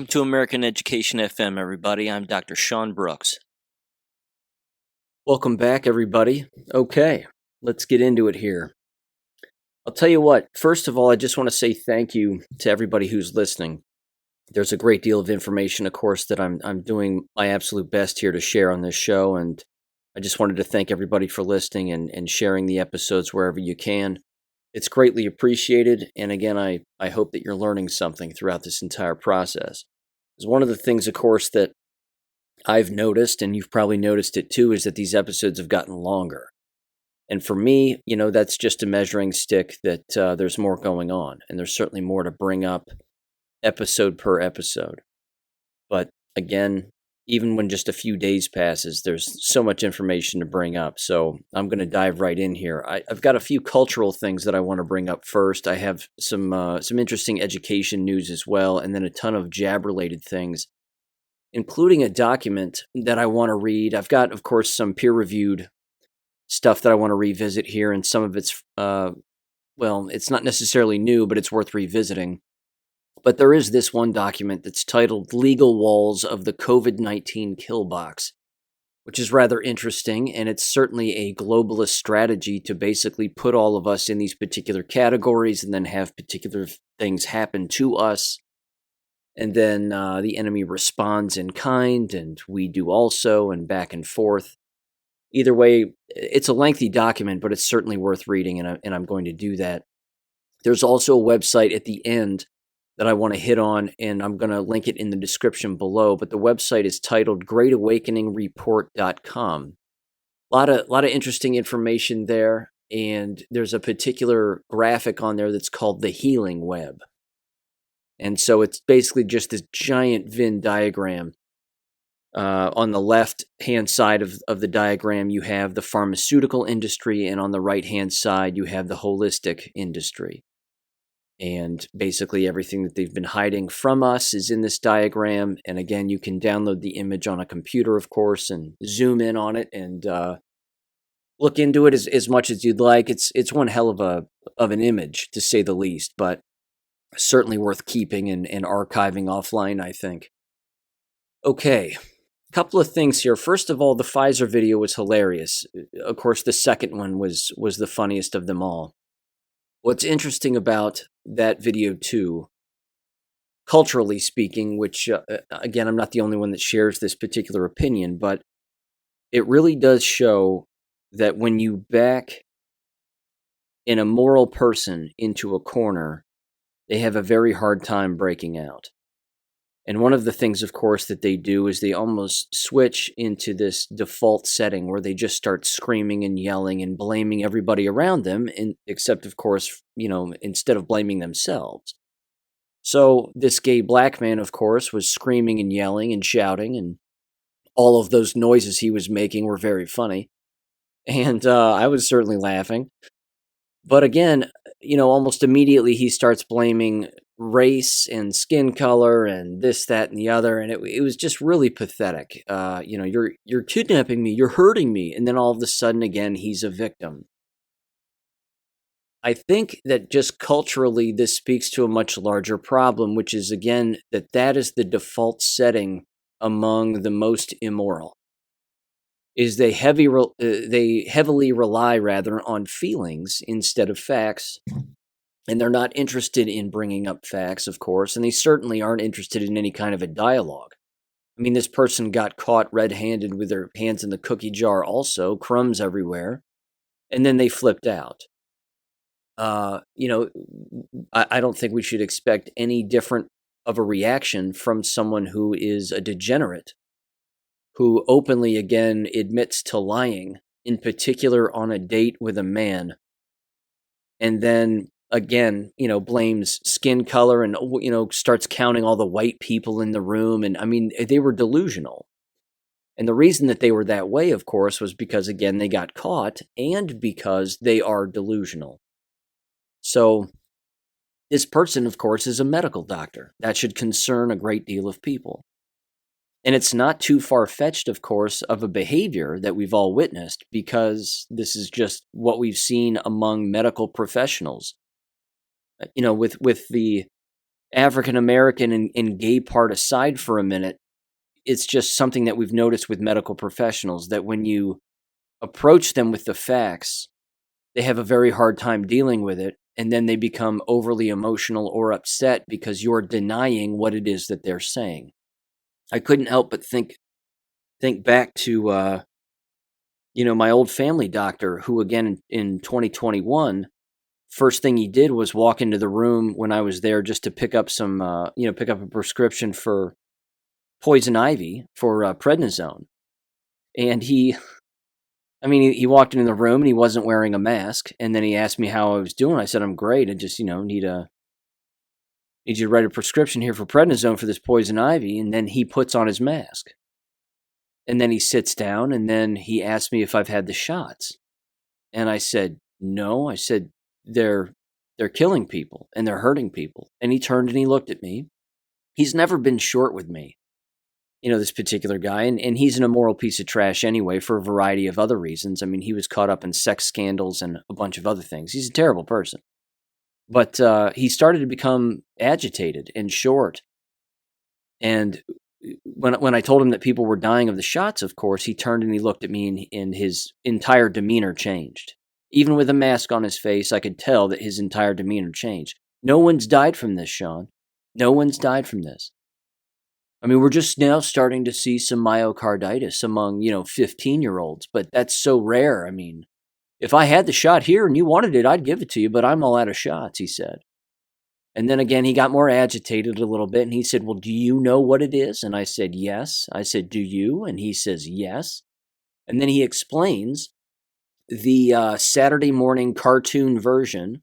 Welcome to American Education FM, everybody. I'm Dr. Sean Brooks. Welcome back, everybody. Okay, let's get into it here. I'll tell you what, first of all, I just want to say thank you to everybody who's listening. There's a great deal of information, of course, that I'm doing my absolute best here to share on this show, and I just wanted to thank everybody for listening and sharing the episodes wherever you can. It's greatly appreciated, and again, I hope that you're learning something throughout this entire process. Because one of the things, of course, that I've noticed, and you've probably noticed it too, is that these episodes have gotten longer. And for me, that's just a measuring stick that there's more going on, and there's certainly more to bring up episode per episode. But again, even when just a few days passes, there's so much information to bring up. So I'm going to dive right in here. I've got a few cultural things that I want to bring up first. I have some interesting education news as well, and then a ton of jab-related things, including a document that I want to read. I've got, of course, some peer-reviewed stuff that I want to revisit here, and some of it's, it's not necessarily new, but it's worth revisiting. But there is this one document that's titled Legal Walls of the COVID-19 Kill Box, which is rather interesting, and it's certainly a globalist strategy to basically put all of us in these particular categories and then have particular things happen to us. And then the enemy responds in kind, and we do also, and back and forth. Either way, it's a lengthy document, but it's certainly worth reading, and I'm going to do that. There's also a website at the end that I want to hit on, and I'm going to link it in the description below, but the website is titled GreatAwakeningReport.com. A lot of interesting information there, and there's a particular graphic on there that's called the Healing Web. And so it's basically just this giant Venn diagram. On the left-hand side of the diagram, you have the pharmaceutical industry, and on the right-hand side, you have the holistic industry. And basically everything that they've been hiding from us is in this diagram. And again, you can download the image on a computer, of course, and zoom in on it and look into it as much as you'd like. It's one hell of an image, to say the least, but certainly worth keeping and archiving offline, I think. Okay, a couple of things here. First of all, the Pfizer video was hilarious. Of course, the second one was the funniest of them all. What's interesting about that video too, culturally speaking, which again, I'm not the only one that shares this particular opinion, but it really does show that when you back an immoral person into a corner, they have a very hard time breaking out. And one of the things, of course, that they do is they almost switch into this default setting where they just start screaming and yelling and blaming everybody around them, except, of course, instead of blaming themselves. So this gay black man, of course, was screaming and yelling and shouting, and all of those noises he was making were very funny. And I was certainly laughing. But again, almost immediately he starts blaming race and skin color and this, that, and the other, and it was just really pathetic. You're kidnapping me, you're hurting me, and then all of a sudden, again, he's a victim. I think that just culturally, this speaks to a much larger problem, which is, again, that is the default setting among the most immoral. Is they heavily rely on feelings instead of facts. And they're not interested in bringing up facts, of course, and they certainly aren't interested in any kind of a dialogue. I mean, this person got caught red-handed with their hands in the cookie jar also, crumbs everywhere, and then they flipped out. I don't think we should expect any different of a reaction from someone who is a degenerate, who openly, again, admits to lying, in particular on a date with a man, and then again, blames skin color and, starts counting all the white people in the room. And I mean, they were delusional. And the reason that they were that way, of course, was because, again, they got caught and because they are delusional. So this person, of course, is a medical doctor. That should concern a great deal of people. And it's not too far-fetched, of course, of a behavior that we've all witnessed, because this is just what we've seen among medical professionals. With the African American and gay part aside for a minute, it's just something that we've noticed with medical professionals, that when you approach them with the facts, they have a very hard time dealing with it, and then they become overly emotional or upset because you're denying what it is that they're saying. I couldn't help but think back to my old family doctor, who again in 2021, first thing he did was walk into the room when I was there just to pick up pick up a prescription for poison ivy for prednisone. And he walked into the room and he wasn't wearing a mask. And then he asked me how I was doing. I said, I'm great. I just, need you to write a prescription here for prednisone for this poison ivy. And then he puts on his mask. And then he sits down and then he asked me if I've had the shots. And I said, no. I said, they're killing people and they're hurting people. And he turned and he looked at me. He's never been short with me, this particular guy. And he's an immoral piece of trash anyway for a variety of other reasons. I mean, he was caught up in sex scandals and a bunch of other things. He's a terrible person. But he started to become agitated and short. And when I told him that people were dying of the shots, of course, he turned and he looked at me and his entire demeanor changed. Even with a mask on his face, I could tell that his entire demeanor changed. No one's died from this, Sean. No one's died from this. I mean, we're just now starting to see some myocarditis among, 15-year-olds, but that's so rare. I mean, if I had the shot here and you wanted it, I'd give it to you, but I'm all out of shots, he said. And then again, he got more agitated a little bit and he said, well, do you know what it is? And I said, yes. I said, do you? And he says, yes. And then he explains the Saturday morning cartoon version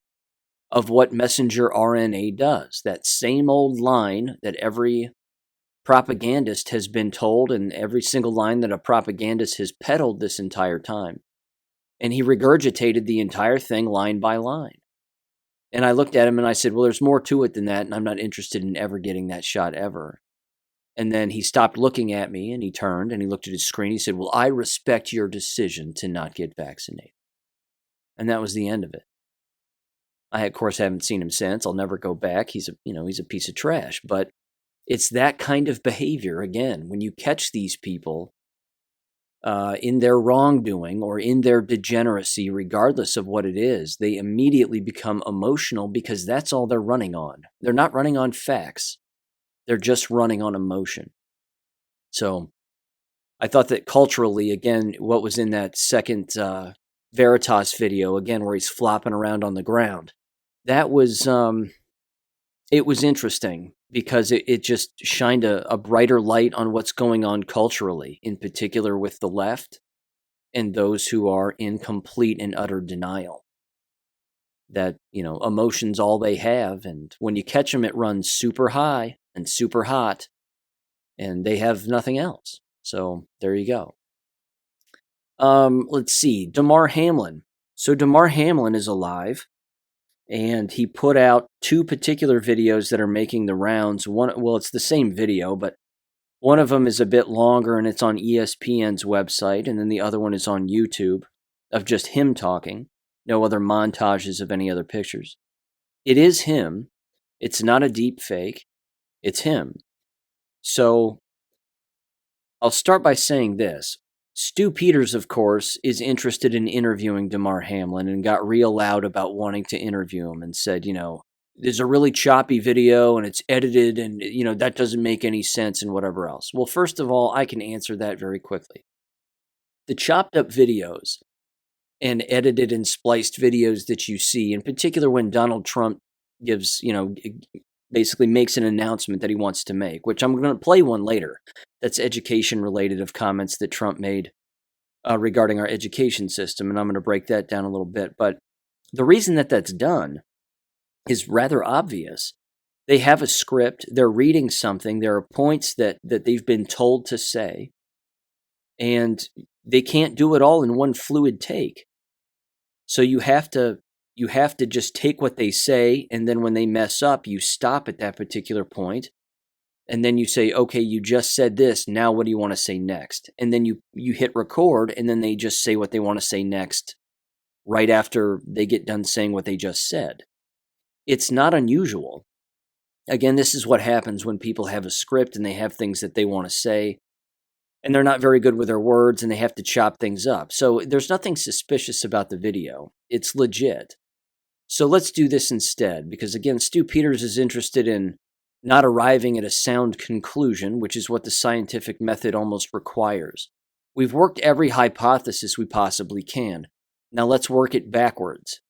of what messenger RNA does. That same old line that every propagandist has been told, and every single line that a propagandist has peddled this entire time. And he regurgitated the entire thing line by line. And I looked at him and I said, well, there's more to it than that, and I'm not interested in ever getting that shot ever. And then he stopped looking at me and he turned and he looked at his screen. He said, well, I respect your decision to not get vaccinated. And that was the end of it. I, of course, haven't seen him since. I'll never go back. He's a piece of trash. But it's that kind of behavior, again, when you catch these people in their wrongdoing or in their degeneracy, regardless of what it is, they immediately become emotional because that's all they're running on. They're not running on facts. They're just running on emotion. So I thought that culturally, again, what was in that second Veritas video, again, where he's flopping around on the ground, that was, it was interesting because it just shined a brighter light on what's going on culturally, in particular with the left and those who are in complete and utter denial. That, emotion's all they have, and when you catch them, it runs super high and super hot, and they have nothing else. So there you go. Let's see, Damar Hamlin. So Damar Hamlin is alive, and he put out two particular videos that are making the rounds. It's the same video, but one of them is a bit longer, and it's on ESPN's website, and then the other one is on YouTube, of just him talking. No other montages of any other pictures. It is him. It's not a deep fake. It's him. So I'll start by saying this. Stu Peters, of course, is interested in interviewing Damar Hamlin and got real loud about wanting to interview him and said, there's a really choppy video and it's edited and, that doesn't make any sense and whatever else. Well, first of all, I can answer that very quickly. The chopped up videos and edited and spliced videos that you see, in particular when Donald Trump gives, basically makes an announcement that he wants to make, which I'm going to play one later. That's education related, of comments that Trump made regarding our education system. And I'm going to break that down a little bit. But the reason that that's done is rather obvious. They have a script. They're reading something. There are points that they've been told to say. And they can't do it all in one fluid take. So you have to just take what they say, and then when they mess up, you stop at that particular point, and then you say, okay, you just said this, now what do you want to say next? And then you hit record, and then they just say what they want to say next right after they get done saying what they just said. It's not unusual Again, this is what happens when people have a script and they have things that they want to say, and they're not very good with their words and they have to chop things up. So there's nothing suspicious about the video. It's legit. So let's do this instead, because again, Stu Peters is interested in not arriving at a sound conclusion, which is what the scientific method almost requires. We've worked every hypothesis we possibly can. Now let's work it backwards.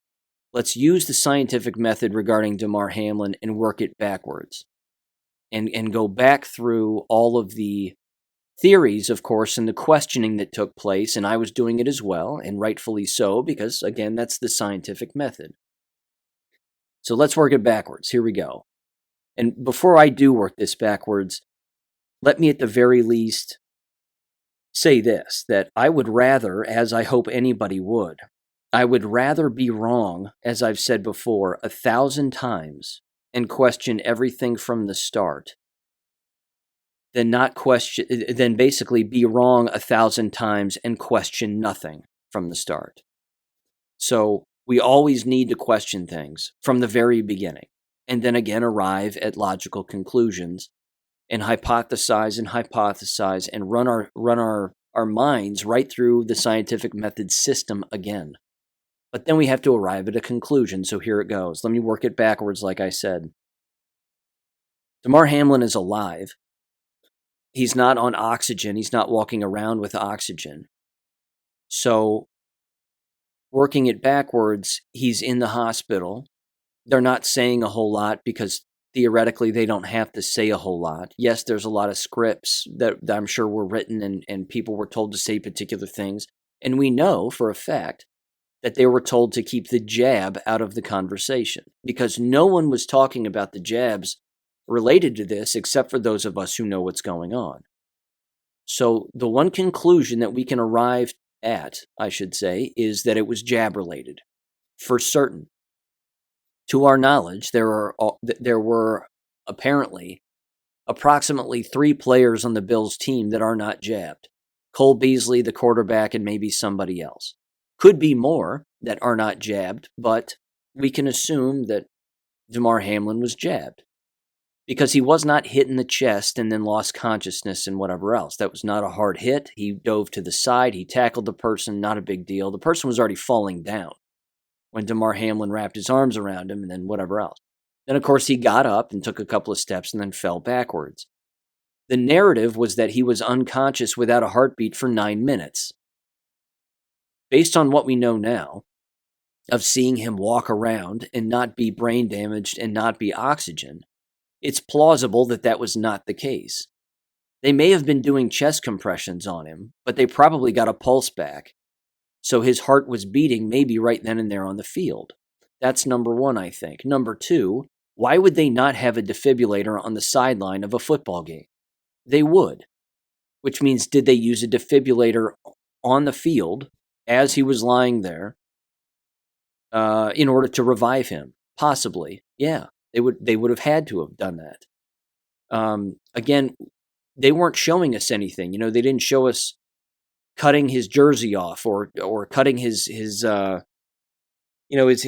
Let's use the scientific method regarding Damar Hamlin and work it backwards. And go back through all of the theories, of course, and the questioning that took place, and I was doing it as well, and rightfully so, because, again, that's the scientific method. So let's work it backwards. Here we go. And before I do work this backwards, let me at the very least say this, that I would rather, as I hope anybody would, I would rather be wrong, as I've said before, 1,000 times and question everything from the start than basically be wrong 1,000 times and question nothing from the start. So we always need to question things from the very beginning, and then again arrive at logical conclusions and hypothesize and run our minds right through the scientific method system again. But then we have to arrive at a conclusion, so here it goes. Let me work it backwards, like I said. Damar Hamlin is alive. He's not on oxygen. He's not walking around with oxygen. So, working it backwards, he's in the hospital. They're not saying a whole lot because theoretically they don't have to say a whole lot. Yes, there's a lot of scripts that I'm sure were written and people were told to say particular things. And we know for a fact that they were told to keep the jab out of the conversation because no one was talking about the jabs related to this except for those of us who know what's going on. So the one conclusion that we can arrive at, I should say, is that it was jab related, for certain. To our knowledge, there were apparently approximately 3 players on the Bills team that are not jabbed. Cole Beasley, the quarterback, and maybe somebody else. Could be more that are not jabbed, but we can assume that Damar Hamlin was jabbed because he was not hit in the chest and then lost consciousness and whatever else. That was not a hard hit. He dove to the side. He tackled the person. Not a big deal. The person was already falling down when Damar Hamlin wrapped his arms around him and then whatever else. Then, of course, he got up and took a couple of steps and then fell backwards. The narrative was that he was unconscious without a heartbeat for 9 minutes. Based on what we know now of seeing him walk around and not be brain damaged and not be oxygen, it's plausible that that was not the case. They may have been doing chest compressions on him, but they probably got a pulse back. So his heart was beating maybe right then and there on the field. That's number one, I think. Number two, why would they not have a defibrillator on the sideline of a football game? They would. Which means, did they use a defibrillator on the field as he was lying there in order to revive him? Possibly. Yeah, they would have had to have done that. Again, they weren't showing us anything. You know, they didn't show us cutting his jersey off or cutting his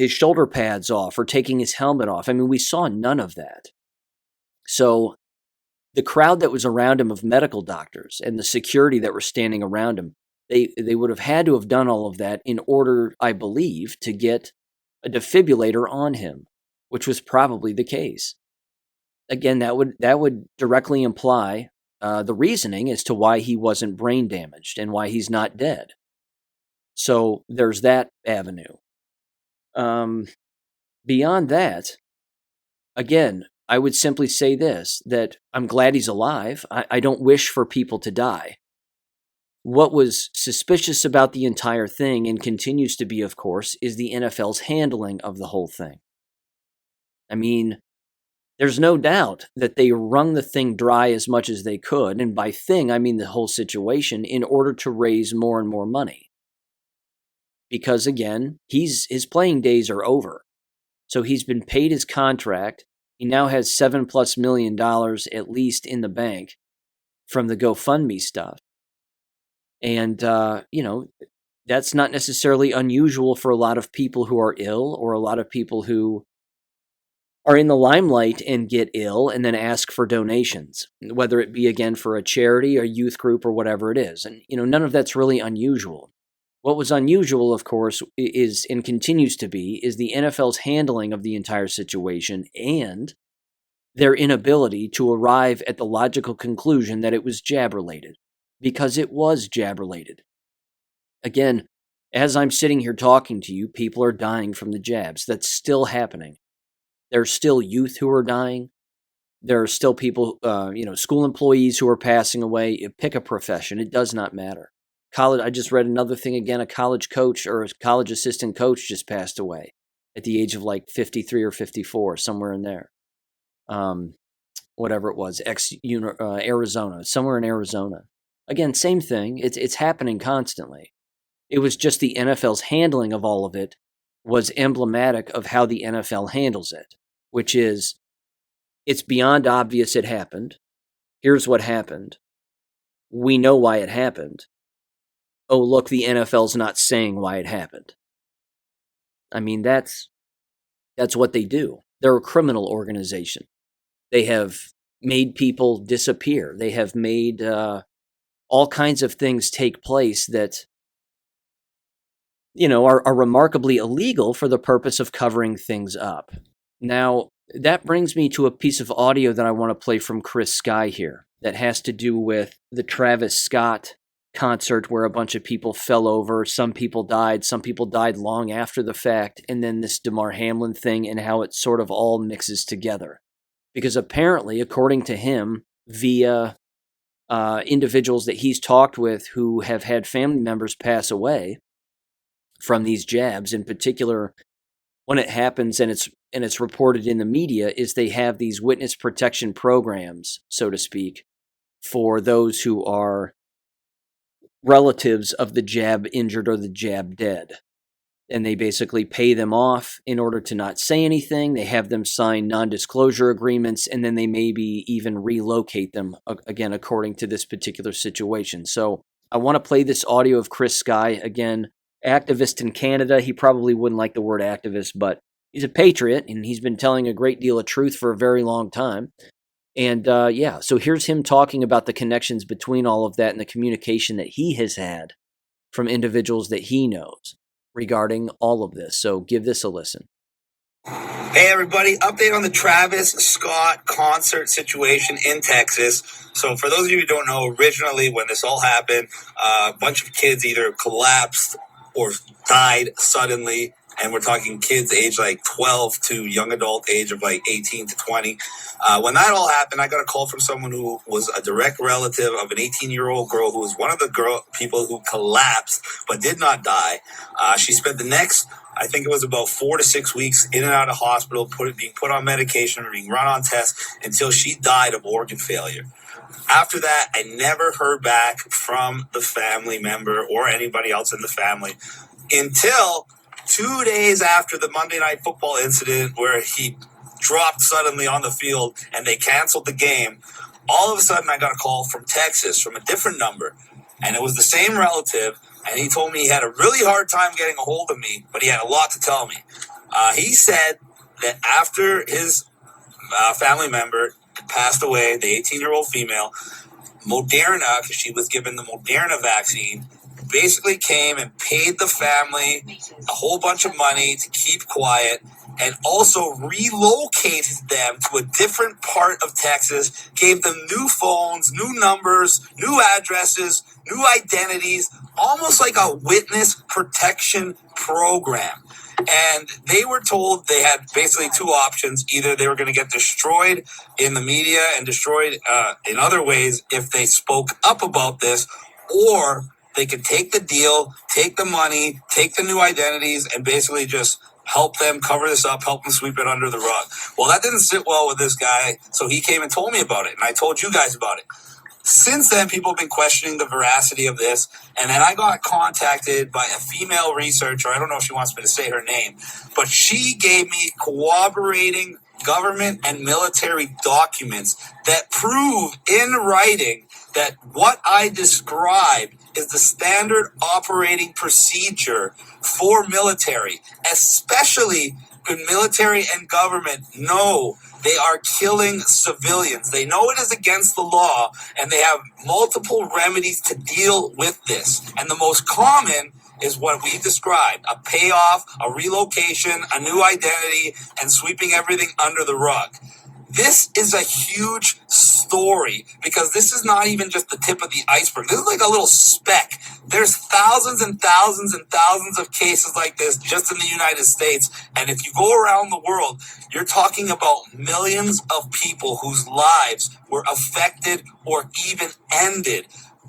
shoulder pads off or taking his helmet off. I mean, we saw none of that. So the crowd that was around him of medical doctors and the security that were standing around him, they would have had to have done all of that in order, I believe, to get a defibrillator on him, which was probably the case. Again, that would directly imply the reasoning as to why he wasn't brain damaged and why he's not dead. So there's that avenue. Beyond that, again, I would simply say this, that I'm glad he's alive. I don't wish for people to die. What was suspicious about the entire thing, and continues to be, of course, is the NFL's handling of the whole thing. I mean, there's no doubt that they wrung the thing dry as much as they could, and by thing, I mean the whole situation, in order to raise more and more money. Because again, his playing days are over. So he's been paid his contract. He now has $7+ million at least in the bank from the GoFundMe stuff. And, that's not necessarily unusual for a lot of people who are ill or a lot of people who are in the limelight and get ill and then ask for donations, whether it be, again, for a charity, a youth group, or whatever it is. And, none of that's really unusual. What was unusual, of course, is and continues to be, is the NFL's handling of the entire situation and their inability to arrive at the logical conclusion that it was jab-related, because it was jab-related. Again, as I'm sitting here talking to you, people are dying from the jabs. That's still happening. There's still youth who are dying. There are still people, school employees who are passing away. Pick a profession. It does not matter. College. I just read another thing again. A college coach or a college assistant coach just passed away at the age of like 53 or 54, somewhere in there. Whatever it was, Arizona, somewhere in Arizona. Again, same thing. It's happening constantly. It was just the NFL's handling of all of it was emblematic of how the NFL handles it, which is, it's beyond obvious it happened. Here's what happened. We know why it happened. Oh, look, the NFL's not saying why it happened. I mean, that's what they do. They're a criminal organization. They have made people disappear. They have made all kinds of things take place that, are remarkably illegal for the purpose of covering things up. Now, that brings me to a piece of audio that I want to play from Chris Sky here that has to do with the Travis Scott concert where a bunch of people fell over. Some people died long after the fact, and then this Damar Hamlin thing and how it sort of all mixes together. Because apparently, according to him, via individuals that he's talked with who have had family members pass away from these jabs, in particular, when it happens and it's reported in the media, is they have these witness protection programs, so to speak, for those who are relatives of the jab injured or the jab dead. And they basically pay them off in order to not say anything. They have them sign non-disclosure agreements, and then they maybe even relocate them, again, according to this particular situation. So I want to play this audio of Chris Sky, again, activist in Canada. He probably wouldn't like the word activist, but he's a patriot, and he's been telling a great deal of truth for a very long time. And so here's him talking about the connections between all of that and the communication that he has had from individuals that he knows regarding all of this. So give this a listen. Hey everybody, update on the Travis Scott concert situation in Texas. So for those of you who don't know, originally when this all happened, a bunch of kids either collapsed or died suddenly. And we're talking kids age like 12 to young adult age of like 18 to 20. When that all happened, I got a call from someone who was a direct relative of an 18-year-old girl who was one of the people who collapsed but did not die. She spent the next, I think it was about 4 to 6 weeks in and out of hospital, being put on medication, being run on tests until she died of organ failure. After that, I never heard back from the family member or anybody else in the family until 2 days after the Monday Night Football incident where he dropped suddenly on the field and they canceled the game. All of a sudden, I got a call from Texas from a different number, and it was the same relative, and he told me he had a really hard time getting a hold of me, but he had a lot to tell me. He said that after his family member passed away, the 18-year-old female, Moderna, because she was given the Moderna vaccine, basically came and paid the family a whole bunch of money to keep quiet and also relocated them to a different part of Texas, gave them new phones, new numbers, new addresses, new identities, almost like a witness protection program. And they were told they had basically two options. Either they were going to get destroyed in the media and destroyed in other ways if they spoke up about this, or they could take the deal, take the money, take the new identities, and basically just help them cover this up, help them sweep it under the rug. Well, that didn't sit well with this guy, so he came and told me about it, and I told you guys about it. Since then, people have been questioning the veracity of this, and then I got contacted by a female researcher. I don't know if she wants me to say her name, but she gave me corroborating government and military documents that prove in writing that what I described is the standard operating procedure for military, especially Good military and government know they are killing civilians. They know it is against the law, and they have multiple remedies to deal with this. And the most common is what we described: a payoff, a relocation, a new identity, and sweeping everything under the rug. This is a huge story because this is not even just the tip of the iceberg. This is like a little speck. There's thousands and thousands and thousands of cases like this just in the United States. And if you go around the world, you're talking about millions of people whose lives were affected or even ended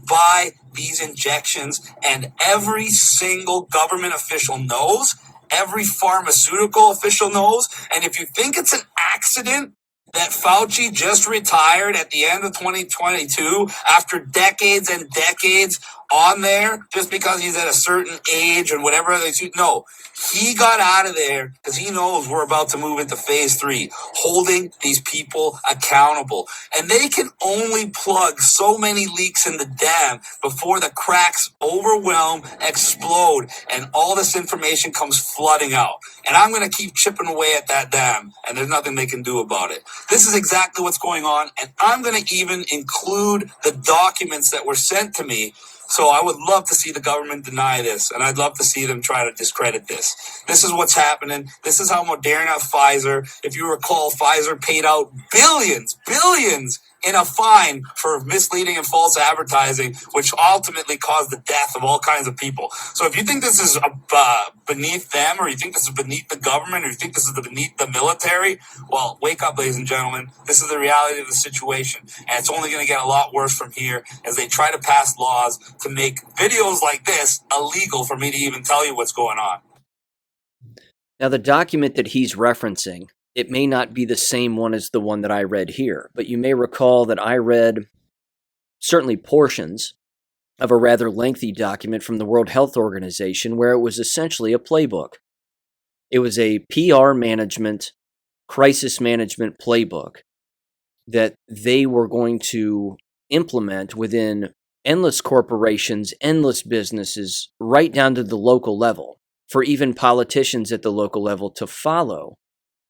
by these injections. And every single government official knows, every pharmaceutical official knows. And if you think it's an accident that Fauci just retired at the end of 2022 after decades and decades on there just because he's at a certain age and whatever they should. No, he got out of there because he knows we're about to move into phase 3, holding these people accountable. And they can only plug so many leaks in the dam before the cracks overwhelm, explode, and all this information comes flooding out. And I'm going to keep chipping away at that dam, and there's nothing they can do about it. This is exactly what's going on, and I'm going to even include the documents that were sent to me. So I would love to see the government deny this, and I'd love to see them try to discredit this. This is what's happening. This is how Moderna, Pfizer, if you recall, Pfizer paid out billions in a fine for misleading and false advertising, which ultimately caused the death of all kinds of people. So if you think this is beneath them, or you think this is beneath the government, or you think this is beneath the military, well, wake up, ladies and gentlemen. This is the reality of the situation. And it's only going to get a lot worse from here as they try to pass laws to make videos like this illegal for me to even tell you what's going on. Now, the document that he's referencing, it may not be the same one as the one that I read here, but you may recall that I read certainly portions of a rather lengthy document from the World Health Organization where it was essentially a playbook. It was a PR management, crisis management playbook that they were going to implement within endless corporations, endless businesses, right down to the local level, for even politicians at the local level to follow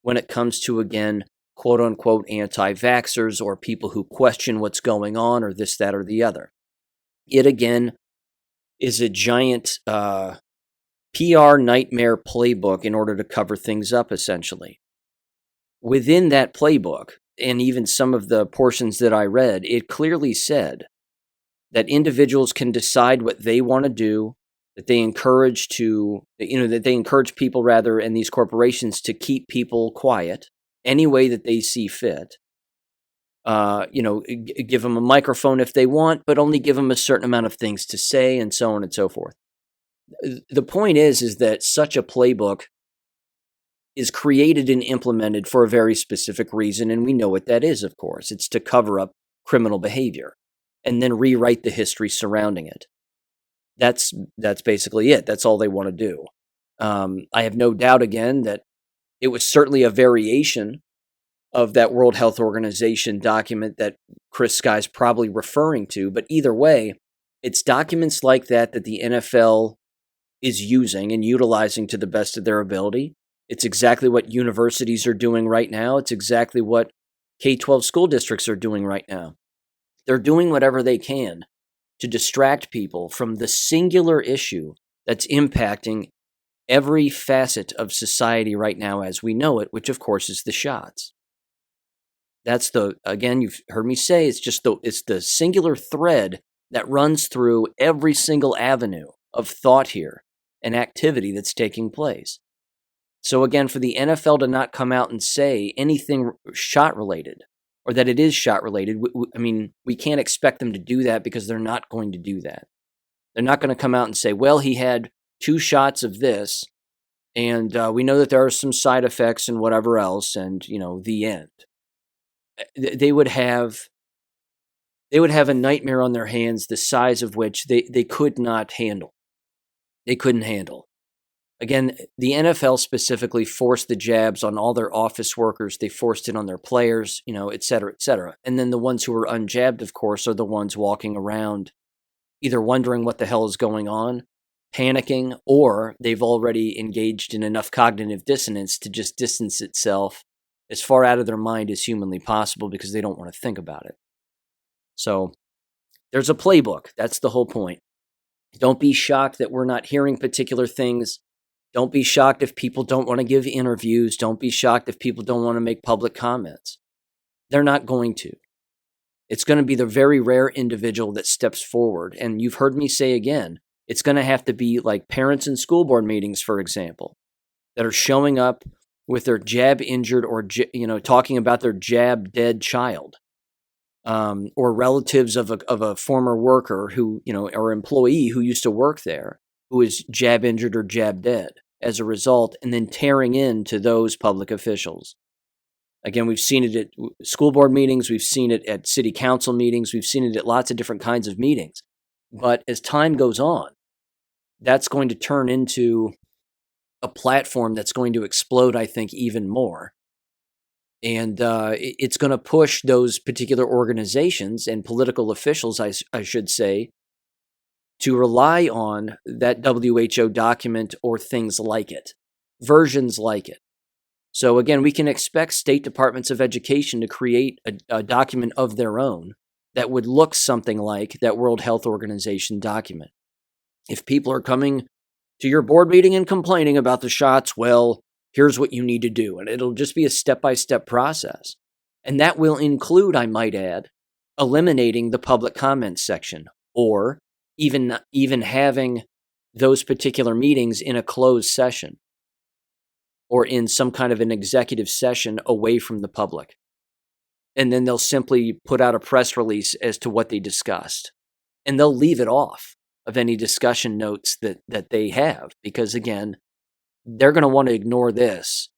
when it comes to, again, quote-unquote anti-vaxxers or people who question what's going on or this, that, or the other. It, again, is a giant PR nightmare playbook in order to cover things up, essentially. Within that playbook, and even some of the portions that I read, it clearly said that individuals can decide what they want to do, that they encourage people rather, and these corporations to keep people quiet any way that they see fit. Give them a microphone if they want, but only give them a certain amount of things to say, and so on and so forth. The point is that such a playbook is created and implemented for a very specific reason, and we know what that is, of course. It's to cover up criminal behavior and then rewrite the history surrounding it. That's basically it. That's all they want to do. I have no doubt, again, that it was certainly a variation of that World Health Organization document that Chris Sky's probably referring to. But either way, it's documents like that that the NFL is using and utilizing to the best of their ability. It's exactly what universities are doing right now. It's exactly what K-12 school districts are doing right now. They're doing whatever they can to distract people from the singular issue that's impacting every facet of society right now as we know it, which of course is the shots. That's again, you've heard me say, it's the singular thread that runs through every single avenue of thought here and activity that's taking place. So again, for the NFL to not come out and say anything shot related, or that it is shot related, we can't expect them to do that because they're not going to do that. They're not going to come out and say, well, he had 2 shots of this, and we know that there are some side effects and whatever else, and, the end. They would have a nightmare on their hands the size of which they could not handle. They couldn't handle. Again, the NFL specifically forced the jabs on all their office workers. They forced it on their players, et cetera, et cetera. And then the ones who are unjabbed, of course, are the ones walking around either wondering what the hell is going on panicking, or they've already engaged in enough cognitive dissonance to just distance itself as far out of their mind as humanly possible because they don't want to think about it. So there's a playbook. That's the whole point. Don't be shocked that we're not hearing particular things. Don't be shocked if people don't want to give interviews. Don't be shocked if people don't want to make public comments. They're not going to. It's going to be the very rare individual that steps forward. And you've heard me say again, it's going to have to be like parents in school board meetings, for example, that are showing up with their jab injured or, talking about their jab dead child, or relatives of a former worker who, or employee who used to work there, who is jab injured or jab dead as a result, and then tearing into those public officials. Again, we've seen it at school board meetings. We've seen it at city council meetings. We've seen it at lots of different kinds of meetings. But as time goes on, that's going to turn into a platform that's going to explode, I think, even more. And it's going to push those particular organizations and political officials, I should say, to rely on that WHO document or things like it, versions like it. So again, we can expect state departments of education to create a document of their own that would look something like that World Health Organization document. If people are coming to your board meeting and complaining about the shots, well, here's what you need to do. And it'll just be a step-by-step process. And that will include, I might add, eliminating the public comments section, or even having those particular meetings in a closed session, or in some kind of an executive session away from the public. And then they'll simply put out a press release as to what they discussed. And they'll leave it off of any discussion notes that they have, because again, they're going to want to ignore this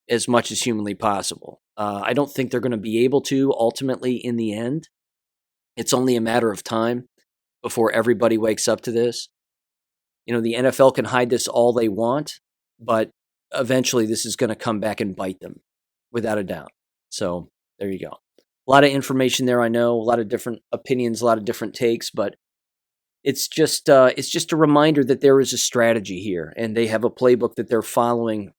as much as humanly possible. I don't think they're going to be able to ultimately in the end. It's only a matter of time before everybody wakes up to this. The NFL can hide this all they want, but eventually this is going to come back and bite them, without a doubt. So there you go. A lot of information there, I know, a lot of different opinions, a lot of different takes, but it's just a reminder that there is a strategy here, and they have a playbook that they're following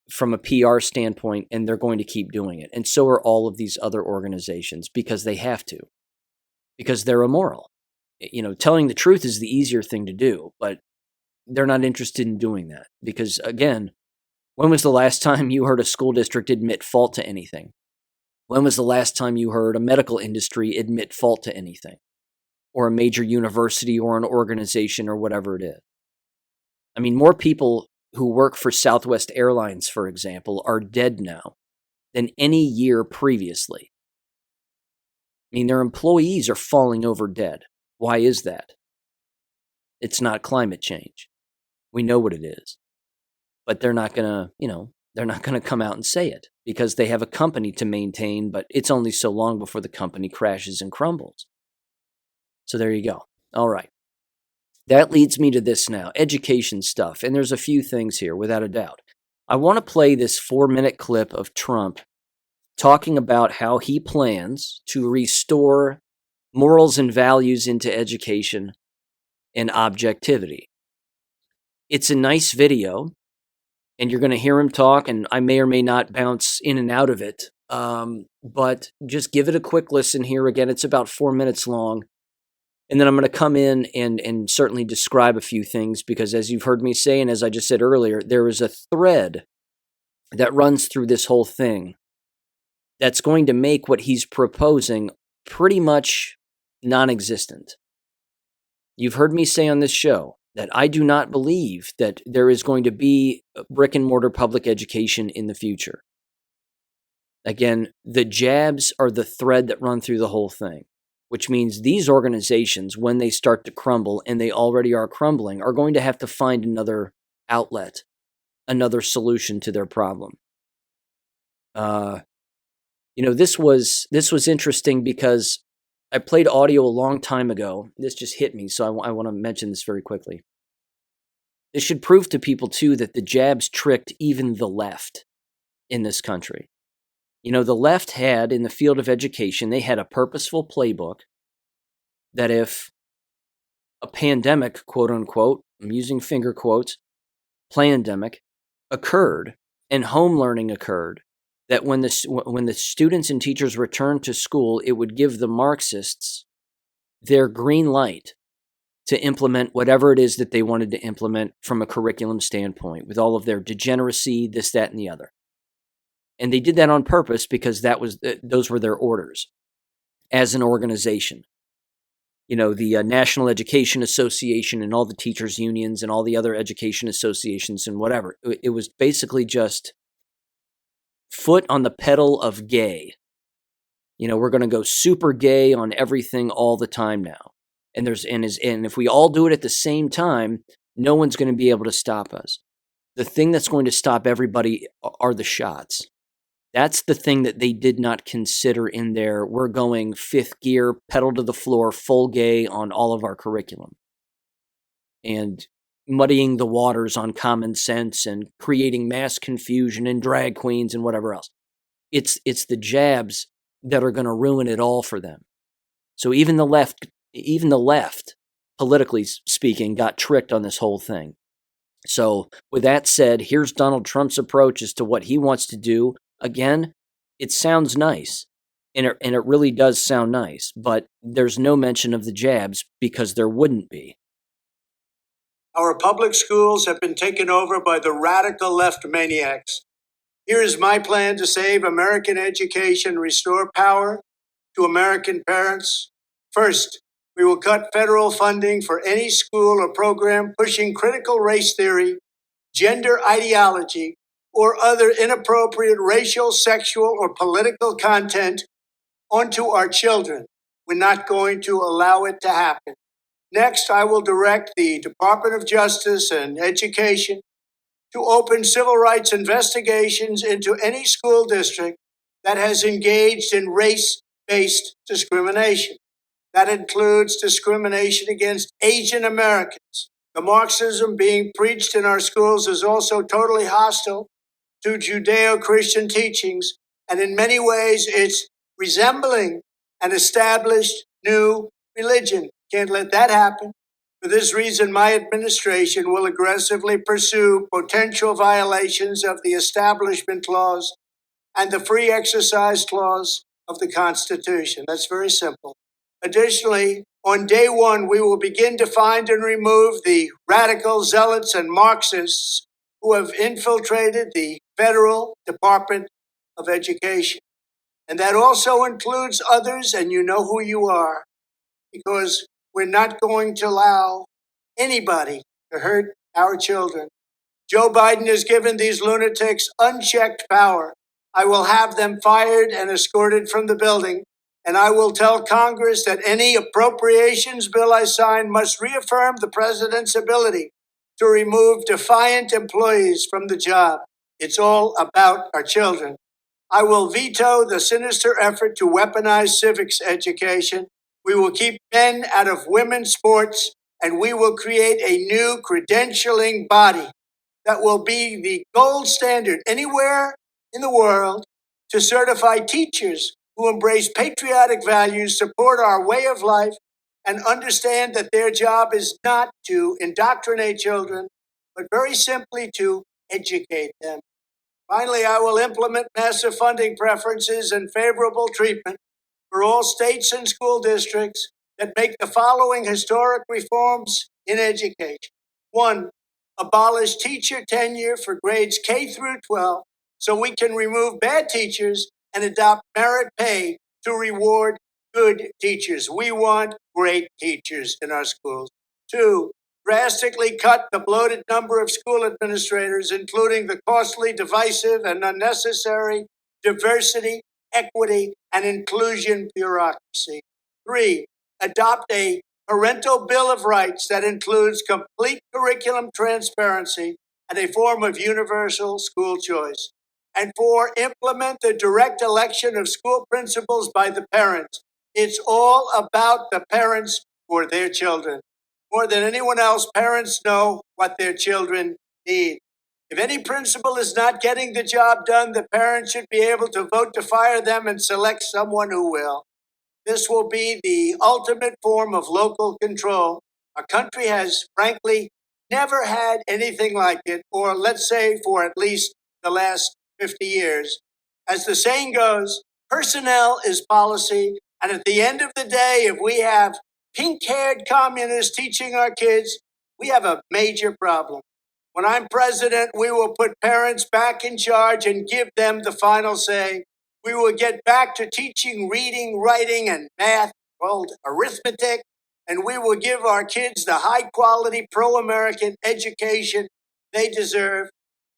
from a PR standpoint, and they're going to keep doing it. And so are all of these other organizations, because they have to, because they're immoral. Telling the truth is the easier thing to do, but they're not interested in doing that, because again, when was the last time you heard a school district admit fault to anything? When was the last time you heard a medical industry admit fault to anything? Or a major university or an organization or whatever it is? I mean, more people who work for Southwest Airlines, for example, are dead now than any year previously. I mean, their employees are falling over dead. Why is that? It's not climate change. We know what it is. But they're not going to come out and say it, because they have a company to maintain, but it's only so long before the company crashes and crumbles. So there you go. All right. That leads me to this now, education stuff. And there's a few things here, without a doubt. I want to play this 4-minute clip of Trump talking about how he plans to restore morals and values into education and objectivity. It's a nice video, and you're going to hear him talk, and I may or may not bounce in and out of it. But just give it a quick listen here. Again, it's about 4 minutes long. And then I'm going to come in and certainly describe a few things, because as you've heard me say, and as I just said earlier, there is a thread that runs through this whole thing that's going to make what he's proposing pretty much non-existent. You've heard me say on this show that I do not believe that there is going to be brick and mortar public education in the future. Again, the jabs are the thread that run through the whole thing, which means these organizations, when they start to crumble, and they already are crumbling, are going to have to find another outlet, another solution to their problem. This was interesting because I played audio a long time ago. This just hit me, so I want to mention this very quickly. This should prove to people, too, that the jabs tricked even the left in this country. The left had, in the field of education, they had a purposeful playbook that if a pandemic, quote unquote, I'm using finger quotes, pandemic, occurred and home learning occurred, that when the students and teachers returned to school, it would give the Marxists their green light to implement whatever it is that they wanted to implement from a curriculum standpoint, with all of their degeneracy, this, that, and the other. And they did that on purpose because those were their orders as an organization. You know, the National Education Association and all the teachers' unions and all the other education associations and whatever. It was basically just foot on the pedal of gay. You know, we're going to go super gay on everything all the time now. And if we all do it at the same time, no one's going to be able to stop us. The thing that's going to stop everybody are the shots. That's the thing that they did not consider in there. We're going fifth gear, pedal to the floor, full gay on all of our curriculum. And muddying the waters on common sense and creating mass confusion and drag queens and whatever else. It's the jabs that are going to ruin it all for them. So even the left, politically speaking, got tricked on this whole thing. So with that said, here's Donald Trump's approach as to what he wants to do. Again, it sounds nice, and it really does sound nice, but there's no mention of the jabs because there wouldn't be. Our public schools have been taken over by the radical left maniacs. Here is my plan to save American education, restore power to American parents. First, we will cut federal funding for any school or program pushing critical race theory, gender ideology, or other inappropriate racial, sexual, or political content onto our children. We're not going to allow it to happen. Next, I will direct the Department of Justice and Education to open civil rights investigations into any school district that has engaged in race-based discrimination. That includes discrimination against Asian Americans. The Marxism being preached in our schools is also totally hostile to Judeo-Christian teachings, and in many ways it's resembling an established new religion. Can't let that happen. For this reason, my administration will aggressively pursue potential violations of the Establishment Clause and the Free Exercise Clause of the Constitution. That's very simple. Additionally, on day one, we will begin to find and remove the radical zealots and Marxists who have infiltrated the Federal Department of Education. And that also includes others, and you know who you are, because we're not going to allow anybody to hurt our children. Joe Biden has given these lunatics unchecked power. I will have them fired and escorted from the building, and I will tell Congress that any appropriations bill I sign must reaffirm the president's ability to remove defiant employees from the job. It's all about our children. I will veto the sinister effort to weaponize civics education. We will keep men out of women's sports, and we will create a new credentialing body that will be the gold standard anywhere in the world to certify teachers who embrace patriotic values, support our way of life, and understand that their job is not to indoctrinate children, but very simply to educate them. Finally, I will implement massive funding preferences and favorable treatment for all states and school districts that make the following historic reforms in education. 1, abolish teacher tenure for grades K through 12 so we can remove bad teachers and adopt merit pay to reward good teachers. We want great teachers in our schools. 2, drastically cut the bloated number of school administrators, including the costly, divisive, and unnecessary diversity, equity, and inclusion bureaucracy. 3, adopt a parental bill of rights that includes complete curriculum transparency and a form of universal school choice. And 4, implement the direct election of school principals by the parents. It's all about the parents for their children. More than anyone else, parents know what their children need. If any principal is not getting the job done, the parents should be able to vote to fire them and select someone who will. This will be the ultimate form of local control Our country has, frankly, never had anything like it, or let's say for at least the last 50 years. As the saying goes, personnel is policy. And at the end of the day, if we have pink-haired communists teaching our kids, we have a major problem. When I'm president, we will put parents back in charge and give them the final say. We will get back to teaching reading, writing, and math, called arithmetic, and we will give our kids the high-quality pro-American education they deserve.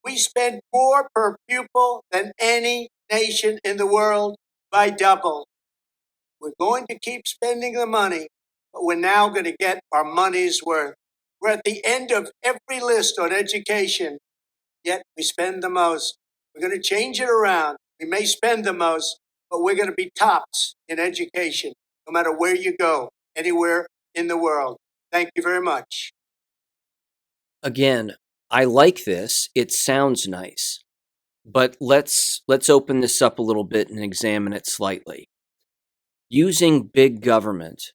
We spend more per pupil than any nation in the world by double. We're going to keep spending the money, but we're now going to get our money's worth. We're at the end of every list on education, yet we spend the most. We're going to change it around. We may spend the most, but we're going to be tops in education, no matter where you go, anywhere in the world. Thank you very much. Again, I like this. It sounds nice. But let's open this up a little bit and examine it slightly. Using big government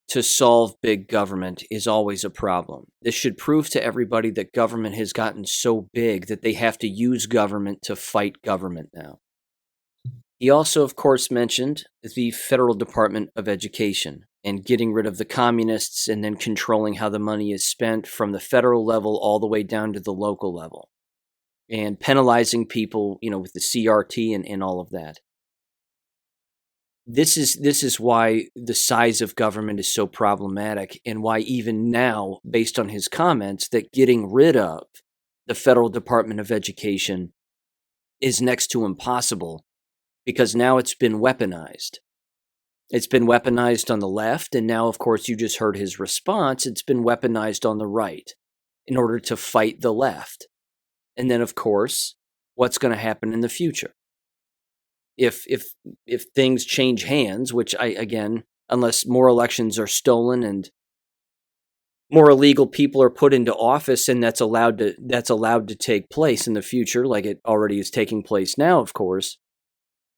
to solve big government is always a problem. This should prove to everybody that government has gotten so big that they have to use government to fight government now. He also, of course, mentioned the Federal Department of Education and getting rid of the communists and then controlling how the money is spent from the federal level all the way down to the local level, and penalizing people, with the CRT and all of that. This is why the size of government is so problematic, and why even now, based on his comments, that getting rid of the Federal Department of Education is next to impossible, because now it's been weaponized. It's been weaponized on the left, and now, of course, you just heard his response. It's been weaponized on the right in order to fight the left. And then, of course, what's going to happen in the future? If things change hands, which unless more elections are stolen and more illegal people are put into office, and that's allowed to take place in the future, like it already is taking place now, of course,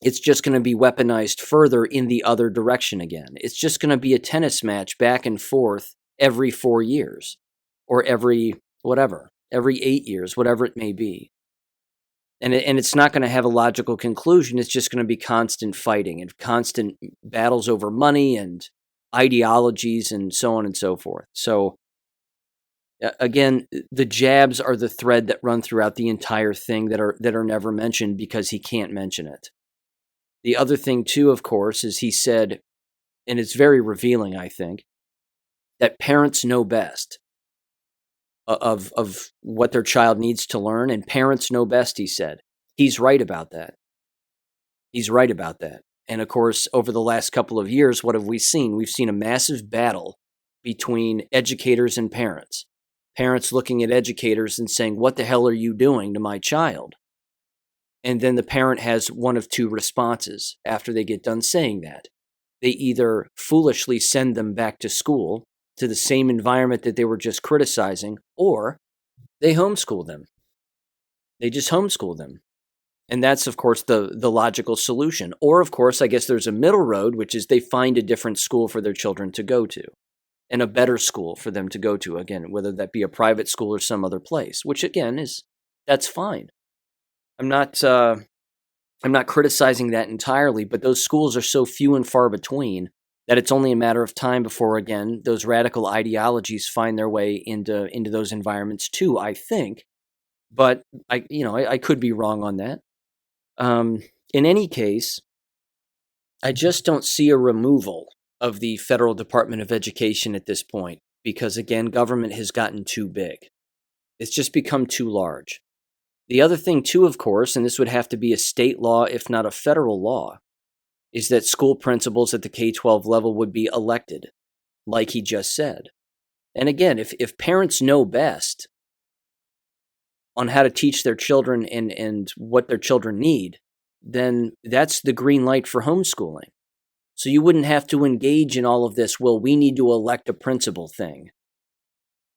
it's just going to be weaponized further in the other direction again. It's just going to be a tennis match back and forth every 4 years, or every 8 years, whatever it may be. And it's not going to have a logical conclusion. It's just going to be constant fighting and constant battles over money and ideologies and so on and so forth. So, again, the jabs are the thread that run throughout the entire thing that are never mentioned because he can't mention it. The other thing, too, of course, is he said, and it's very revealing, I think, that parents know best of what their child needs to learn, and parents know best, he said. He's right about that. And of course, over the last couple of years, what have we seen? We've seen a massive battle between educators and parents. Parents looking at educators and saying, "What the hell are you doing to my child?" And then the parent has one of two responses after they get done saying that. They either foolishly send them back to school, to the same environment that they were just criticizing, or they homeschool them. They just homeschool them. And that's, of course, the logical solution. Or, of course, I guess there's a middle road, which is they find a different school for their children to go to, and a better school for them to go to, again, whether that be a private school or some other place, which, again, that's fine. I'm not criticizing that entirely, but those schools are so few and far between that it's only a matter of time before, again, those radical ideologies find their way into those environments too, I think. But I could be wrong on that. In any case, I just don't see a removal of the Federal Department of Education at this point, because, again, government has gotten too big. It's just become too large. The other thing, too, of course, and this would have to be a state law, if not a federal law, is that school principals at the K-12 level would be elected, like he just said. And again, if parents know best on how to teach their children and what their children need, then that's the green light for homeschooling. So you wouldn't have to engage in all of this, well, we need to elect a principal thing.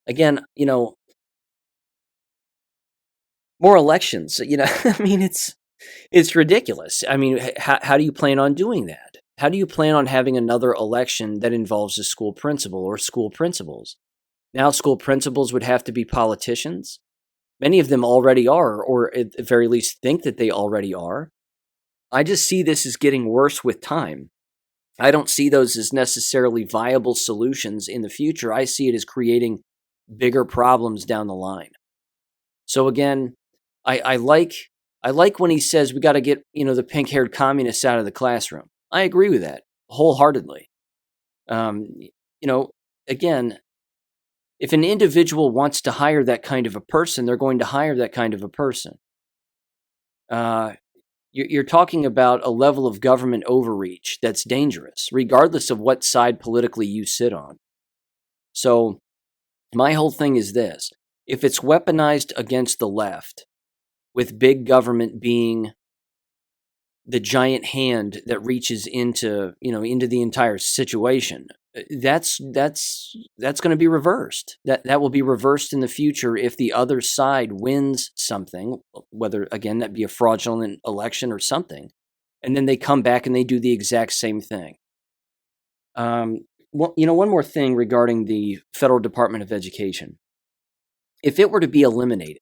Again, more elections, I mean, it's ridiculous. I mean, how do you plan on doing that? How do you plan on having another election that involves a school principal or school principals? Now school principals would have to be politicians. Many of them already are, or at the very least think that they already are. I just see this as getting worse with time. I don't see those as necessarily viable solutions in the future. I see it as creating bigger problems down the line. So again, I like when he says we got to get the pink-haired communists out of the classroom. I agree with that wholeheartedly. Again, if an individual wants to hire that kind of a person, they're going to hire that kind of a person. You're talking about a level of government overreach that's dangerous, regardless of what side politically you sit on. So my whole thing is this. If it's weaponized against the left, with big government being the giant hand that reaches into the entire situation, that's going to be reversed. That will be reversed in the future if the other side wins something, whether again that be a fraudulent election or something, and then they come back and they do the exact same thing. One more thing regarding the Federal Department of Education. If it were to be eliminated,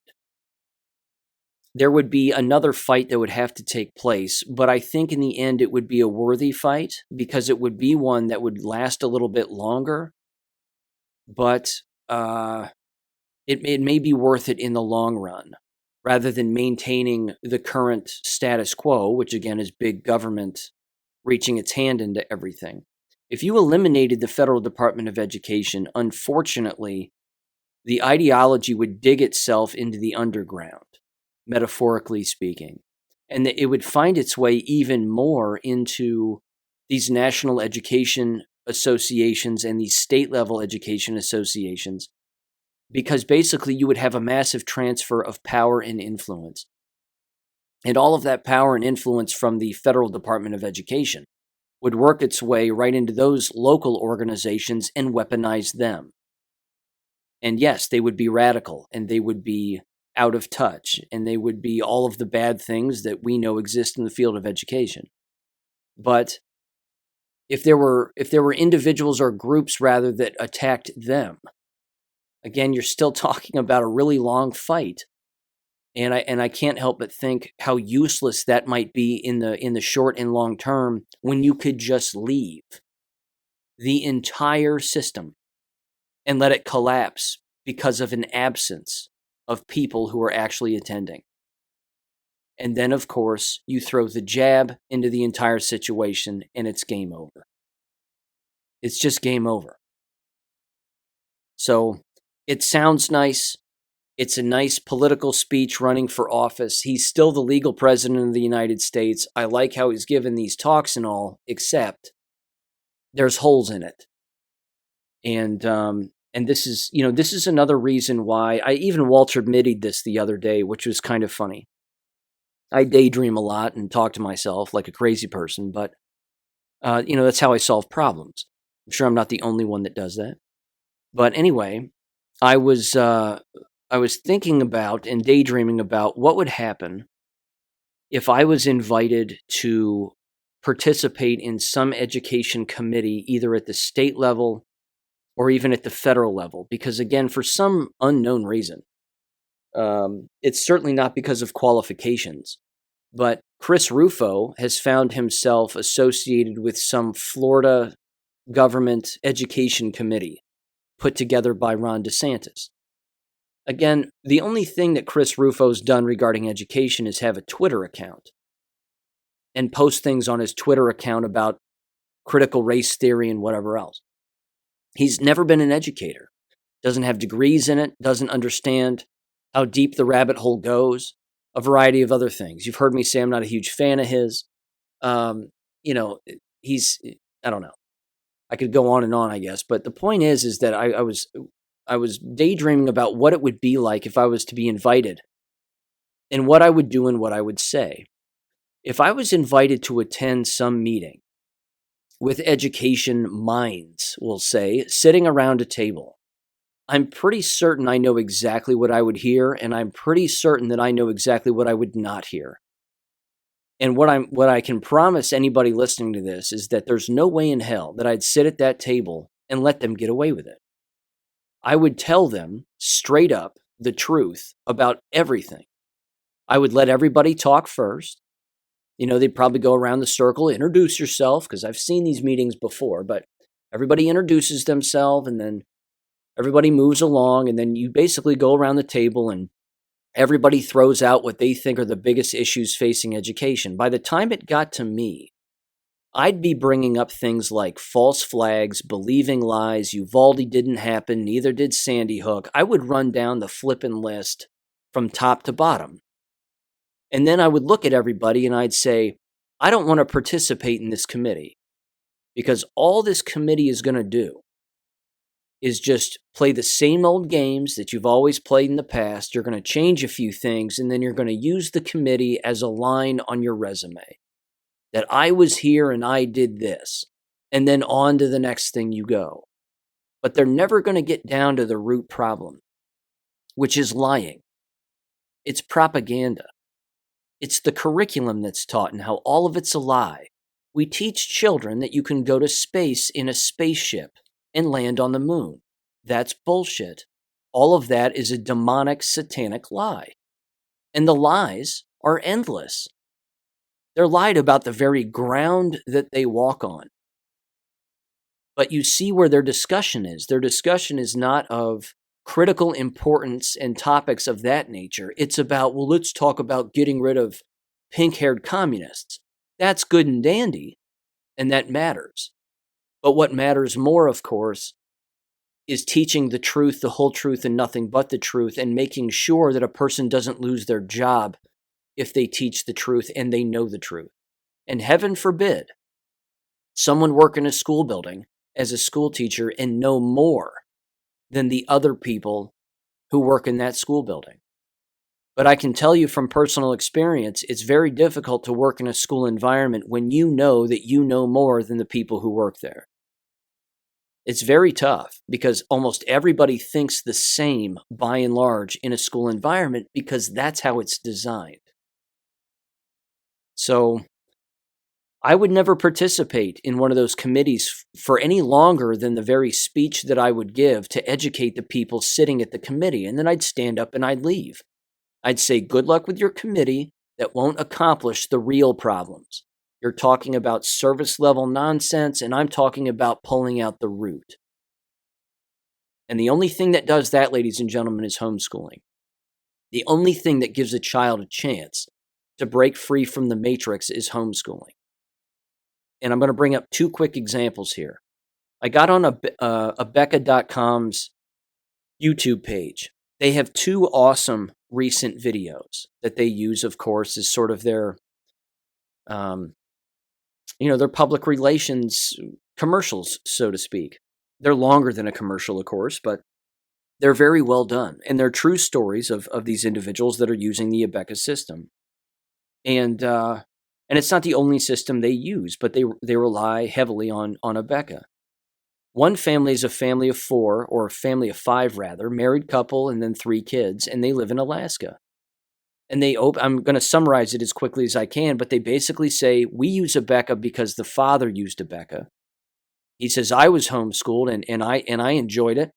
there would be another fight that would have to take place, but I think in the end it would be a worthy fight because it would be one that would last a little bit longer, but it may be worth it in the long run rather than maintaining the current status quo, which again is big government reaching its hand into everything. If you eliminated the Federal Department of Education, unfortunately, the ideology would dig itself into the underground, metaphorically speaking, and that it would find its way even more into these national education associations and these state-level education associations, because basically you would have a massive transfer of power and influence. And all of that power and influence from the Federal Department of Education would work its way right into those local organizations and weaponize them. And yes, they would be radical, and they would be out of touch, and they would be all of the bad things that we know exist in the field of education. But if there were individuals or groups rather that attacked them, again, you're still talking about a really long fight. And I can't help but think how useless that might be in the short and long term when you could just leave the entire system and let it collapse because of an absence of people who are actually attending. And then, of course, you throw the jab into the entire situation and it's game over. It's just game over. So it sounds nice. It's a nice political speech running for office. He's still the legal president of the United States. I like how he's given these talks and all, except there's holes in it. And this is another reason why I even Walter Mitty'd this the other day, which was kind of funny. I daydream a lot and talk to myself like a crazy person, but that's how I solve problems. I'm sure I'm not the only one that does that. But anyway, I was thinking about and daydreaming about what would happen if I was invited to participate in some education committee, either at the state level or even at the federal level. Because again, for some unknown reason, it's certainly not because of qualifications, but Chris Rufo has found himself associated with some Florida government education committee put together by Ron DeSantis. Again, the only thing that Chris Rufo's done regarding education is have a Twitter account and post things on his Twitter account about critical race theory and whatever else. He's never been an educator, doesn't have degrees in it, doesn't understand how deep the rabbit hole goes, a variety of other things. You've heard me say I'm not a huge fan of his. He's, I don't know. I could go on and on, I guess. But the point is that I was daydreaming about what it would be like if I was to be invited and what I would do and what I would say. If I was invited to attend some meeting with education minds, we'll say, sitting around a table, I'm pretty certain I know exactly what I would hear, and I'm pretty certain that I know exactly what I would not hear. And what I can promise anybody listening to this is that there's no way in hell that I'd sit at that table and let them get away with it. I would tell them straight up the truth about everything. I would let everybody talk first. They'd probably go around the circle, introduce yourself, because I've seen these meetings before, but everybody introduces themselves and then everybody moves along, and then you basically go around the table and everybody throws out what they think are the biggest issues facing education. By the time it got to me, I'd be bringing up things like false flags, believing lies, Uvalde didn't happen, neither did Sandy Hook. I would run down the flippin' list from top to bottom. And then I would look at everybody and I'd say, I don't want to participate in this committee, because all this committee is going to do is just play the same old games that you've always played in the past. You're going to change a few things, and then you're going to use the committee as a line on your resume that I was here and I did this, and then on to the next thing you go. But they're never going to get down to the root problem, which is lying. It's propaganda. It's the curriculum that's taught and how all of it's a lie. We teach children that you can go to space in a spaceship and land on the moon. That's bullshit. All of that is a demonic, satanic lie. And the lies are endless. They're lied about the very ground that they walk on. But you see where their discussion is. Their discussion is not of critical importance and topics of that nature. It's about, well, let's talk about getting rid of pink-haired communists. That's good and dandy, and that matters. But what matters more, of course, is teaching the truth, the whole truth, and nothing but the truth, and making sure that a person doesn't lose their job if they teach the truth and they know the truth. And heaven forbid someone work in a school building as a school teacher and know more than the other people who work in that school building. But I can tell you from personal experience, it's very difficult to work in a school environment when you know that you know more than the people who work there. It's very tough because almost everybody thinks the same by and large in a school environment because that's how it's designed. So I would never participate in one of those committees for any longer than the very speech that I would give to educate the people sitting at the committee. And then I'd stand up and I'd leave. I'd say, good luck with your committee that won't accomplish the real problems. You're talking about service level nonsense, and I'm talking about pulling out the root. And the only thing that does that, ladies and gentlemen, is homeschooling. The only thing that gives a child a chance to break free from the matrix is homeschooling. And I'm going to bring up two quick examples here. I got on Abeka.com's YouTube page. They have two awesome recent videos that they use, of course, as sort of their their public relations commercials, so to speak. They're longer than a commercial, of course, but they're very well done. And they're true stories of these individuals that are using the Abeka system. And it's not the only system they use, but they rely heavily on Abeka. One family is a family of four, or a family of five rather, married couple and then 3 kids, and they live in Alaska. And I'm going to summarize it as quickly as I can, but they basically say, we use Abeka because the father used Abeka. He says, I was homeschooled and I enjoyed it.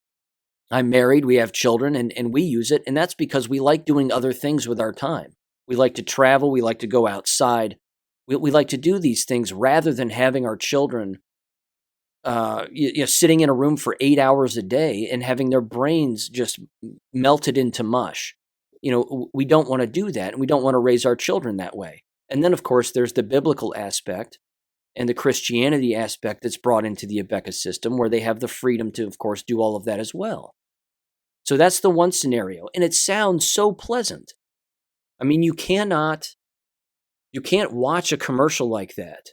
I'm married, we have children, and we use it. And that's because we like doing other things with our time. We like to travel, we like to go outside. We like to do these things rather than having our children sitting in a room for 8 hours a day and having their brains just melted into mush. We don't want to do that, and we don't want to raise our children that way. And then, of course, there's the biblical aspect and the Christianity aspect that's brought into the Abeka system, where they have the freedom to, of course, do all of that as well. So that's the one scenario, and it sounds so pleasant. I mean, you can't watch a commercial like that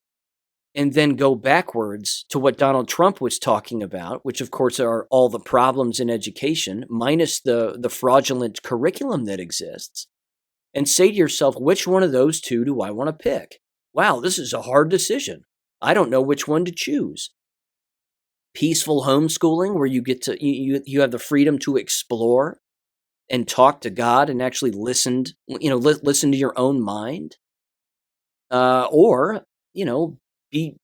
and then go backwards to what Donald Trump was talking about, which of course are all the problems in education, minus the fraudulent curriculum that exists, and say to yourself, which one of those two do I want to pick? Wow, this is a hard decision. I don't know which one to choose. Peaceful homeschooling, where you get to you have the freedom to explore and talk to God and actually listen to your own mind, or be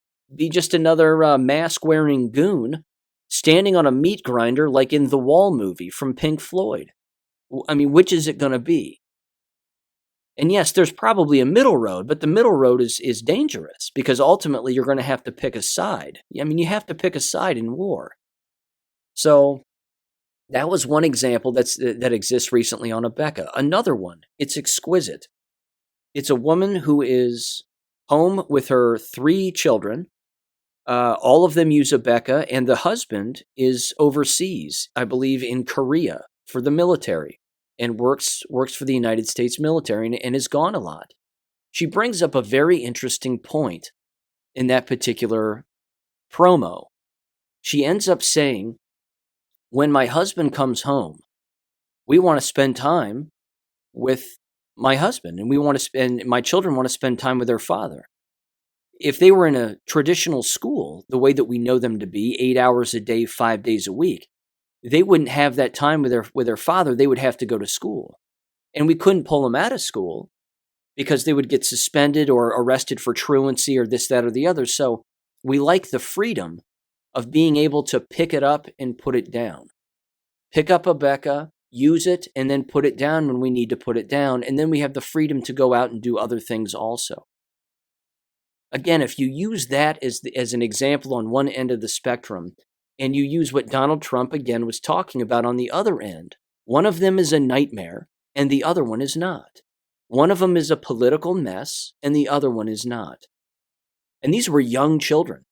just another mask-wearing goon standing on a meat grinder like in the Wall movie from Pink Floyd. I mean, which is it going to be? And yes, there's probably a middle road, but the middle road is dangerous because ultimately you're going to have to pick a side. I mean, you have to pick a side in war. So that was one example that exists recently on Abeka. Another one, it's exquisite. It's a woman who is home with her 3 children. All of them use Abeka, and the husband is overseas, I believe in Korea, for the military, and works for the United States military and is gone a lot. She brings up a very interesting point in that particular promo. She ends up saying, when my husband comes home, we want to spend time with my husband, and my children want to spend time with their father. If they were in a traditional school, the way that we know them to be, 8 hours a day, 5 days a week, they wouldn't have that time with their father. They would have to go to school. And we couldn't pull them out of school because they would get suspended or arrested for truancy or this, that, or the other. So we like the freedom of being able to pick it up and put it down. Pick up Abeka, use it, and then put it down when we need to put it down. And then we have the freedom to go out and do other things also. Again, if you use that as an example on one end of the spectrum, and you use what Donald Trump, again, was talking about on the other end, one of them is a nightmare, and the other one is not. One of them is a political mess, and the other one is not. And these were young children.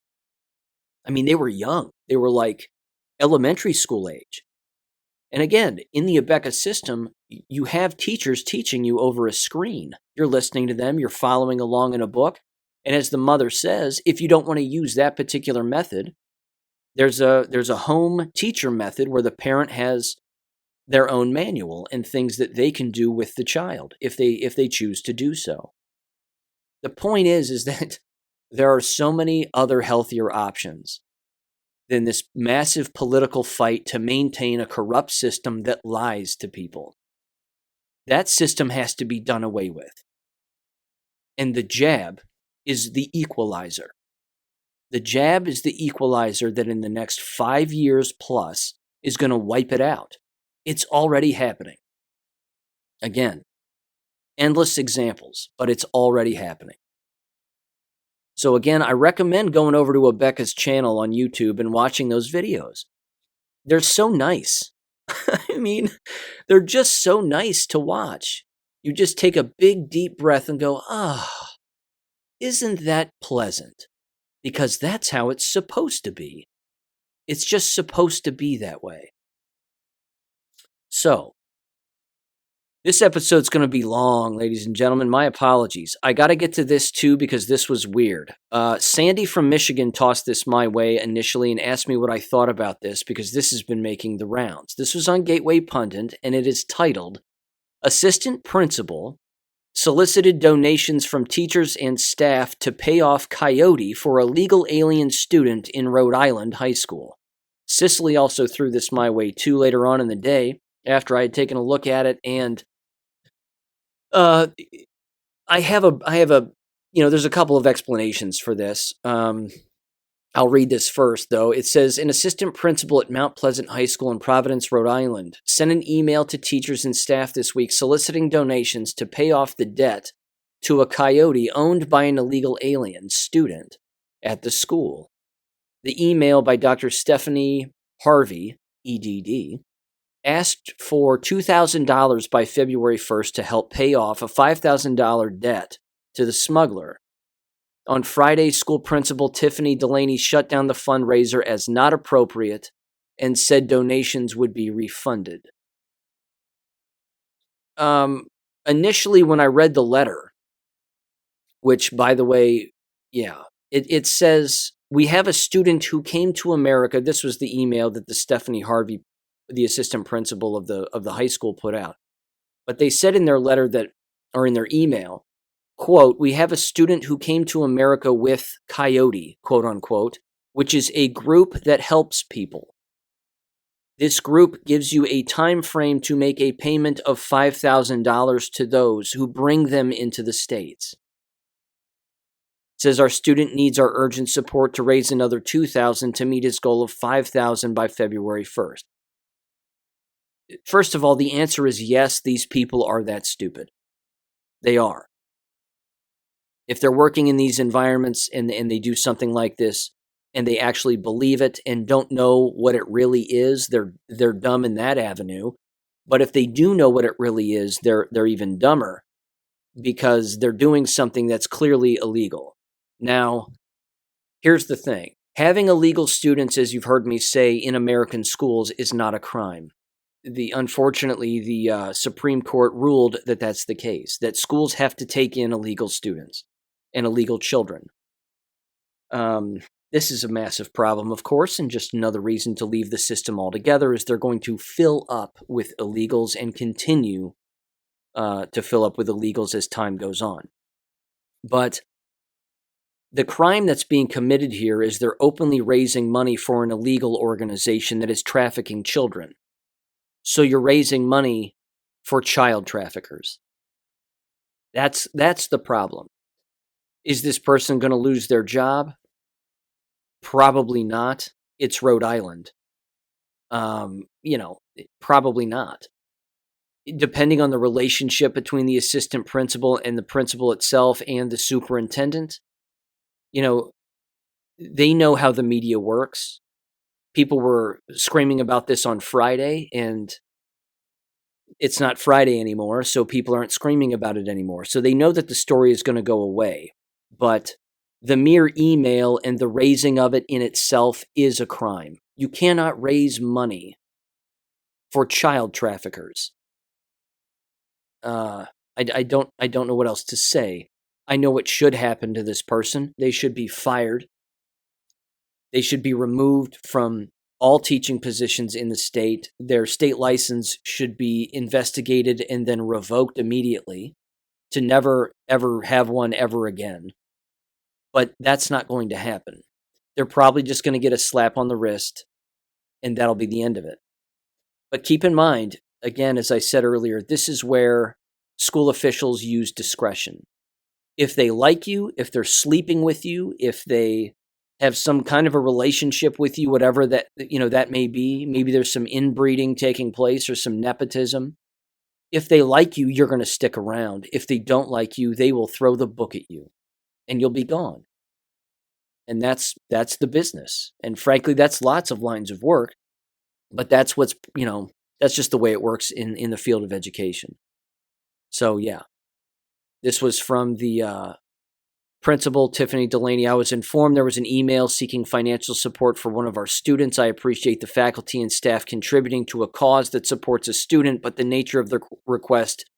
I mean, they were young. They were like elementary school age. And again, in the Abeka system, you have teachers teaching you over a screen. You're listening to them. You're following along in a book. And as the mother says, if you don't want to use that particular method, there's a home teacher method where the parent has their own manual and things that they can do with the child if they choose to do so. The point is that there are so many other healthier options than this massive political fight to maintain a corrupt system that lies to people. That system has to be done away with. And the jab is the equalizer. The jab is the equalizer that in the next 5 years plus is going to wipe it out. It's already happening. Again, endless examples, but it's already happening. So again, I recommend going over to Abeka's channel on YouTube and watching those videos. They're so nice. I mean, they're just so nice to watch. You just take a big, deep breath and go, isn't that pleasant? Because that's how it's supposed to be. It's just supposed to be that way. So, this episode's going to be long, ladies and gentlemen. My apologies. I got to get to this too because this was weird. Sandy from Michigan tossed this my way initially and asked me what I thought about this because this has been making the rounds. This was on Gateway Pundit and it is titled, Assistant Principal Solicited Donations from Teachers and Staff to Pay Off Coyote for a Legal Alien Student in Rhode Island High School. Cicely also threw this my way too later on in the day after I had taken a look at it, and I have a there's a couple of explanations for this. I'll read this first, though. It says, an assistant principal at Mount Pleasant High School in Providence, Rhode Island, sent an email to teachers and staff this week soliciting donations to pay off the debt to a coyote owned by an illegal alien student at the school. The email by Dr. Stephanie Harvey, EDD, asked for $2,000 by February 1st to help pay off a $5,000 debt to the smuggler. On Friday, school principal Tiffany Delaney shut down the fundraiser as not appropriate and said donations would be refunded. Initially, when I read the letter, which, by the way, it says, we have a student who came to America. This was the email that the Stephanie Harvey, the assistant principal of the high school, put out. But they said in their letter or in their email, quote, we have a student who came to America with Coyote, quote unquote, which is a group that helps people. This group gives you a time frame to make a payment of $5,000 to those who bring them into the States. says our student needs our urgent support to raise another $2,000 to meet his goal of $5,000 by February 1st. First of all, the answer is yes, these people are that stupid. They are. If they're working in these environments and they do something like this and they actually believe it and don't know what it really is, they're dumb in that avenue. But if they do know what it really is, they're even dumber because they're doing something that's clearly illegal. Now, here's the thing. Having illegal students, as you've heard me say, in American schools is not a crime. Unfortunately, the Supreme Court ruled that that's the case, that schools have to take in illegal students and illegal children. This is a massive problem, of course, and just another reason to leave the system altogether is they're going to fill up with illegals and continue to fill up with illegals as time goes on. But the crime that's being committed here is they're openly raising money for an illegal organization that is trafficking children. So you're raising money for child traffickers. That's the problem. Is this person going to lose their job? Probably not. It's Rhode Island. Probably not. Depending on the relationship between the assistant principal and the principal itself and the superintendent, they know how the media works. People were screaming about this on Friday, and it's not Friday anymore, so people aren't screaming about it anymore. So they know that the story is going to go away. But the mere email and the raising of it in itself is a crime. You cannot raise money for child traffickers. I don't know what else to say. I know what should happen to this person. They should be fired. They should be removed from all teaching positions in the state. Their state license should be investigated and then revoked immediately to never, ever have one ever again. But that's not going to happen. They're probably just going to get a slap on the wrist, and that'll be the end of it. But keep in mind, again, as I said earlier, this is where school officials use discretion. If they like you, if they're sleeping with you, if they have some kind of a relationship with you, whatever that may be, maybe there's some inbreeding taking place or some nepotism. If they like you, you're going to stick around. If they don't like you, they will throw the book at you and you'll be gone. And that's the business. And frankly, that's lots of lines of work, but that's that's just the way it works in the field of education. So yeah, this was from the Principal Tiffany Delaney. I was informed there was an email seeking financial support for one of our students. I appreciate the faculty and staff contributing to a cause that supports a student, but the nature of the request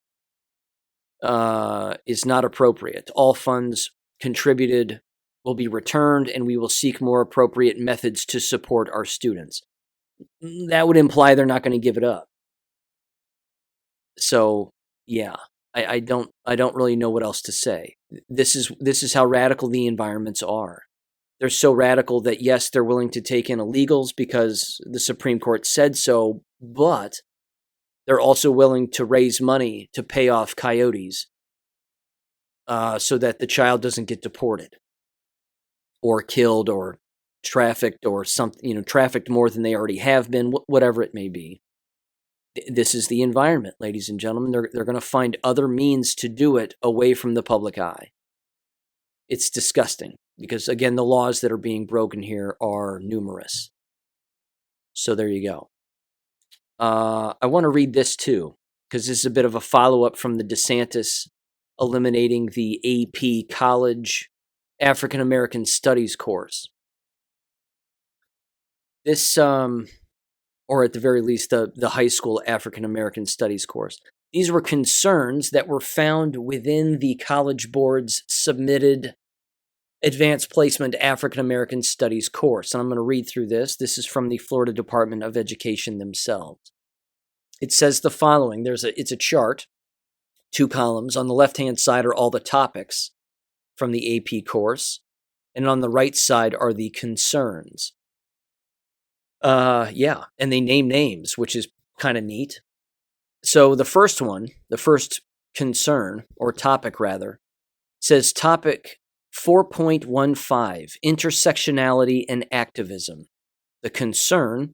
is not appropriate. All funds contributed will be returned, and we will seek more appropriate methods to support our students. That would imply they're not going to give it up. So, yeah. I don't really know what else to say. This is how radical the environments are. They're so radical that yes, they're willing to take in illegals because the Supreme Court said so, but they're also willing to raise money to pay off coyotes so that the child doesn't get deported or killed or trafficked or something, trafficked more than they already have been, whatever it may be. This is the environment, ladies and gentlemen. They're going to find other means to do it away from the public eye. It's disgusting because, again, the laws that are being broken here are numerous. So there you go. I want to read this too because this is a bit of a follow-up from the DeSantis eliminating the AP College African American Studies course. This or at the very least, the high school African American Studies course. These were concerns that were found within the College Board's submitted Advanced Placement African American Studies course. And I'm going to read through this. This is from the Florida Department of Education themselves. It says the following. It's a chart, 2 columns. On the left-hand side are all the topics from the AP course. And on the right side are the concerns. And they name names, which is kind of neat. So the first concern, or topic rather, says topic 4.15, intersectionality and activism. The concern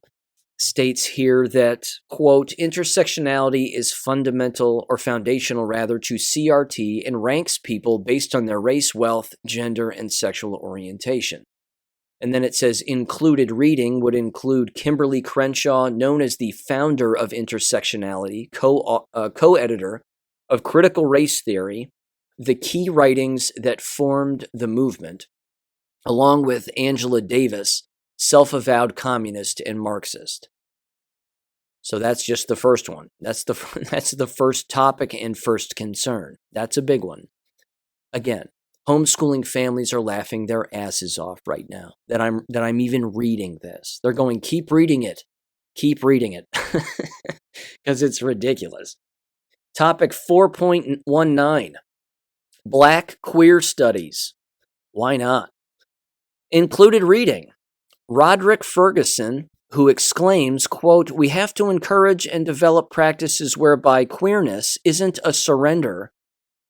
states here that, quote, intersectionality is fundamental or foundational rather to CRT and ranks people based on their race, wealth, gender, and sexual orientation. And then it says included reading would include Kimberly Crenshaw, known as the founder of intersectionality, co-editor of critical race theory, the key writings that formed the movement, along with Angela Davis, self-avowed communist and Marxist. So that's just the first one. That's the first topic and first concern. That's a big one. Again, homeschooling families are laughing their asses off right now that I'm even reading this. They're going, keep reading it, because it's ridiculous. Topic 4.19, Black queer studies. Why not? Included reading, Roderick Ferguson, who exclaims, quote, we have to encourage and develop practices whereby queerness isn't a surrender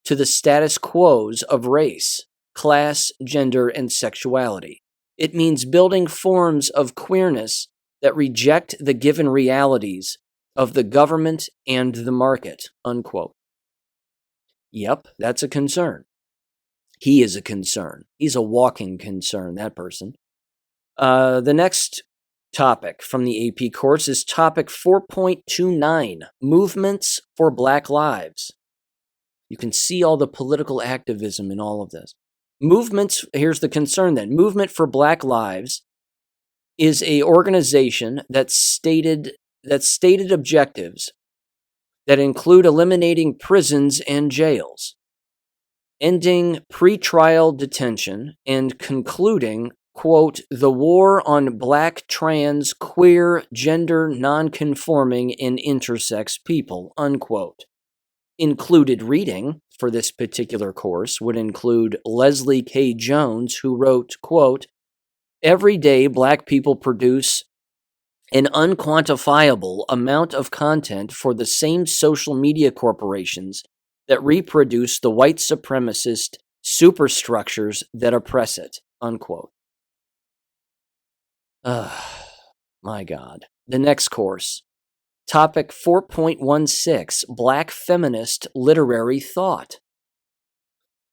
to the status quos of race, class, gender, and sexuality. It means building forms of queerness that reject the given realities of the government and the market, unquote. Yep, that's a concern. He is a concern. He's a walking concern, that person. The next topic from the AP course is topic 4.29, movements for Black lives. You can see all the political activism in all of this. Movements, here's the concern then. Movement for Black Lives is an organization that's stated objectives that include eliminating prisons and jails, ending pretrial detention, and concluding, quote, the war on Black, trans, queer, gender, nonconforming, and intersex people, unquote. Included reading for this particular course would include Leslie K. Jones, who wrote, quote, every day Black people produce an unquantifiable amount of content for the same social media corporations that reproduce the white supremacist superstructures that oppress it, unquote. My God. The next course, topic 4.16, Black feminist literary thought.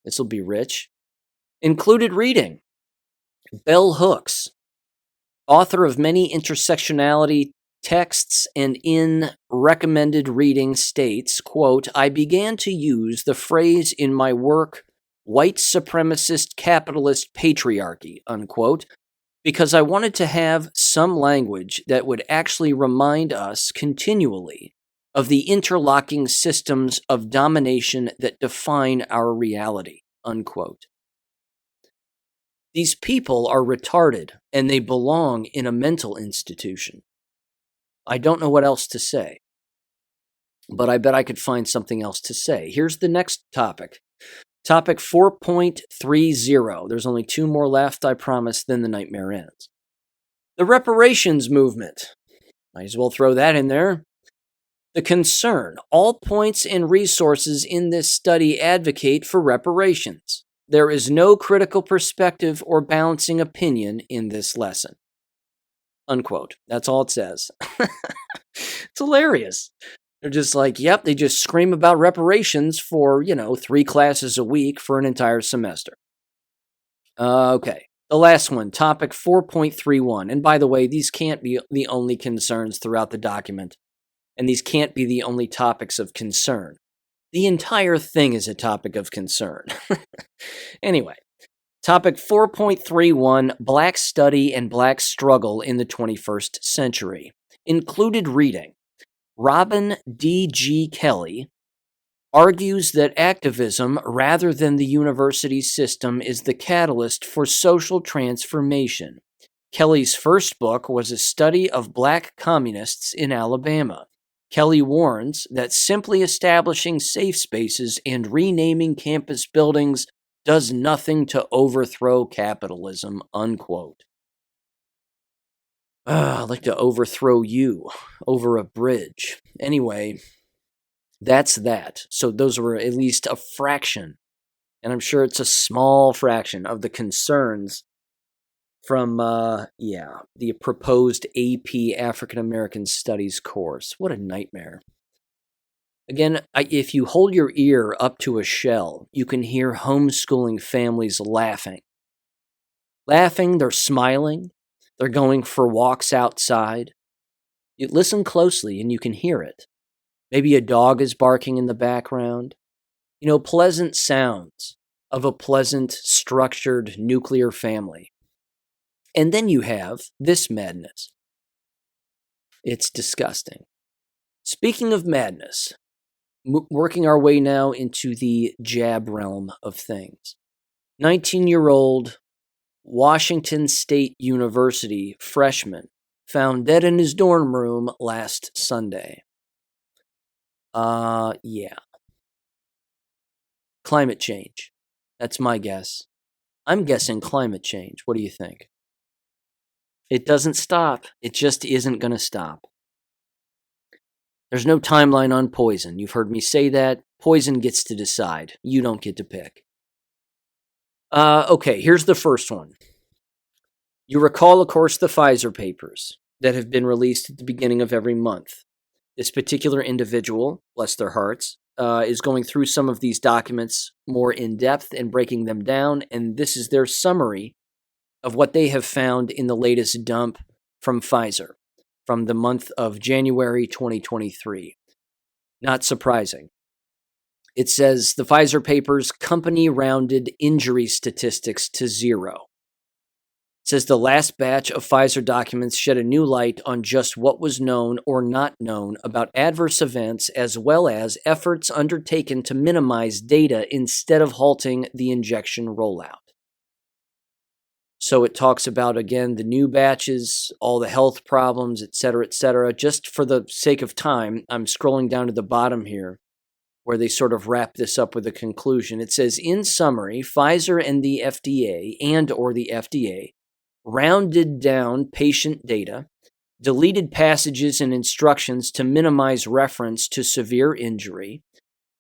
This will be rich. Included reading, Bell Hooks, author of many intersectionality texts and in recommended reading states, quote, I began to use the phrase in my work, white supremacist capitalist patriarchy, unquote, because I wanted to have some language that would actually remind us continually of the interlocking systems of domination that define our reality, unquote. These people are retarded and they belong in a mental institution. I don't know what else to say, but I bet I could find something else to say. Here's the next topic. Topic 4.30. There's only 2 more left, I promise, then the nightmare ends. The reparations movement. Might as well throw that in there. The concern. All points and resources in this study advocate for reparations. There is no critical perspective or balancing opinion in this lesson. Unquote. That's all it says. It's hilarious. They're just like, yep, they just scream about reparations for, 3 classes a week for an entire semester. Okay, the last one, topic 4.31. And by the way, these can't be the only concerns throughout the document. And these can't be the only topics of concern. The entire thing is a topic of concern. Anyway, topic 4.31, Black Study and Black Struggle in the 21st Century. Included reading. Robin D.G. Kelly argues that activism, rather than the university system, is the catalyst for social transformation. Kelly's first book was a study of Black communists in Alabama. Kelly warns that simply establishing safe spaces and renaming campus buildings does nothing to overthrow capitalism, unquote. I'd like to overthrow you over a bridge. Anyway, that's that. So those were at least a fraction And I'm sure it's a small fraction of the concerns from, the proposed AP African American Studies course. What a nightmare. Again, if you hold your ear up to a shell, you can hear homeschooling families laughing. Laughing, they're smiling, they're going for walks outside. You listen closely and you can hear it. Maybe a dog is barking in the background. Pleasant sounds of a pleasant, structured nuclear family. And then you have this madness. It's disgusting. Speaking of madness, working our way now into the jab realm of things. 19-year-old Washington State University freshman found dead in his dorm room last Sunday. Climate change. That's my guess. I'm guessing climate change. What do you think? It doesn't stop. It just isn't going to stop. There's no timeline on poison. You've heard me say that. Poison gets to decide. You don't get to pick. Okay, here's the first one. You recall, of course, the Pfizer papers that have been released at the beginning of every month. This particular individual, bless their hearts, is going through some of these documents more in depth and breaking them down, and this is their summary of what they have found in the latest dump from Pfizer from the month of January 2023. Not surprising. It says the Pfizer papers company rounded injury statistics to 0. It says the last batch of Pfizer documents shed a new light on just what was known or not known about adverse events, as well as efforts undertaken to minimize data instead of halting the injection rollout. So it talks about, again, the new batches, all the health problems, et cetera, et cetera. Just for the sake of time, I'm scrolling down to the bottom here where they sort of wrap this up with a conclusion. It says, in summary, Pfizer and the FDA rounded down patient data, deleted passages and instructions to minimize reference to severe injury,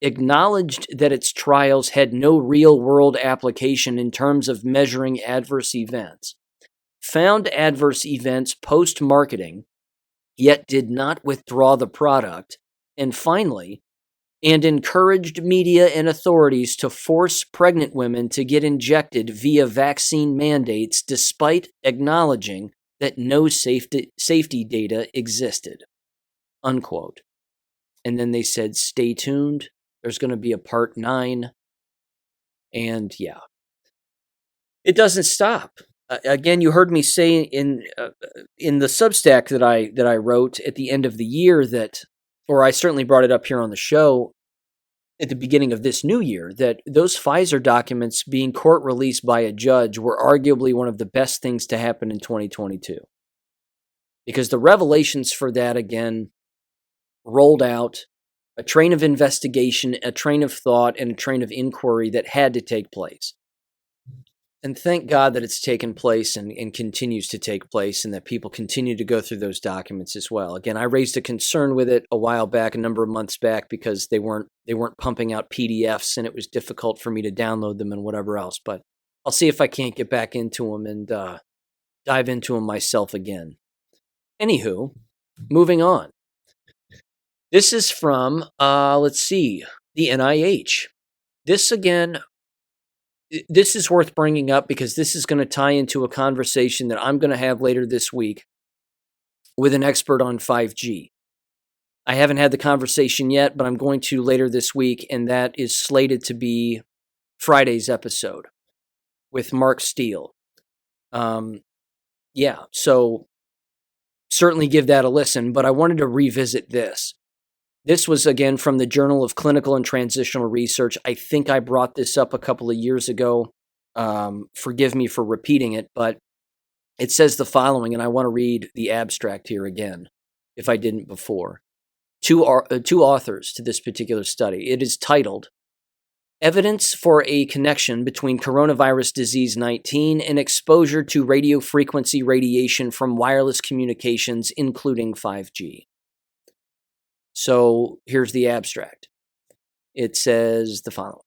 acknowledged that its trials had no real-world application in terms of measuring adverse events, found adverse events post-marketing, yet did not withdraw the product, and finally, and encouraged media and authorities to force pregnant women to get injected via vaccine mandates despite acknowledging that no safety data existed. Unquote. And then they said, stay tuned. There's going to be a part 9. And yeah, it doesn't stop. Again, you heard me say in the Substack that I wrote at the end of the year that, or I certainly brought it up here on the show at the beginning of this new year, that those Pfizer documents being court released by a judge were arguably one of the best things to happen in 2022. Because the revelations for that, again, rolled out a train of investigation, a train of thought, and a train of inquiry that had to take place. And thank God that it's taken place and continues to take place, and that people continue to go through those documents as well. Again, I raised a concern with it a while back, a number of months back, because they weren't pumping out PDFs, and it was difficult for me to download them and whatever else. But I'll see if I can't get back into them and dive into them myself again. Anywho, moving on. This is from, the NIH. This is worth bringing up because this is going to tie into a conversation that I'm going to have later this week with an expert on 5G. I haven't had the conversation yet, but I'm going to later this week, and that is slated to be Friday's episode with Mark Steele. So certainly give that a listen, but I wanted to revisit this. This was, again, from the Journal of Clinical and Transitional Research. I think I brought this up a couple of years ago. Forgive me for repeating it, but it says the following, and I want to read the abstract here again, if I didn't before. Two authors to this particular study. It is titled, Evidence for a Connection Between Coronavirus Disease 19 and Exposure to Radiofrequency Radiation from Wireless Communications, including 5G. So here's the abstract. It says the following.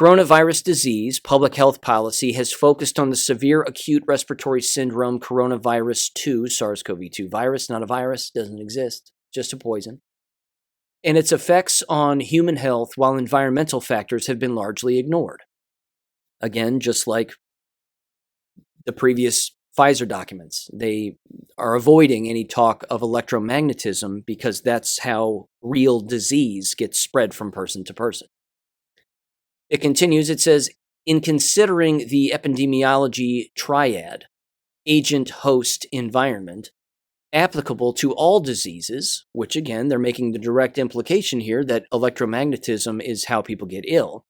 Coronavirus disease public health policy has focused on the severe acute respiratory syndrome coronavirus 2, SARS-CoV-2 virus, not a virus, doesn't exist, just a poison, and its effects on human health while environmental factors have been largely ignored. Again, just like the previous Pfizer documents, they are avoiding any talk of electromagnetism because that's how real disease gets spread from person to person. It continues, it says, in considering the epidemiology triad, agent, host, environment, applicable to all diseases, which again, they're making the direct implication here that electromagnetism is how people get ill.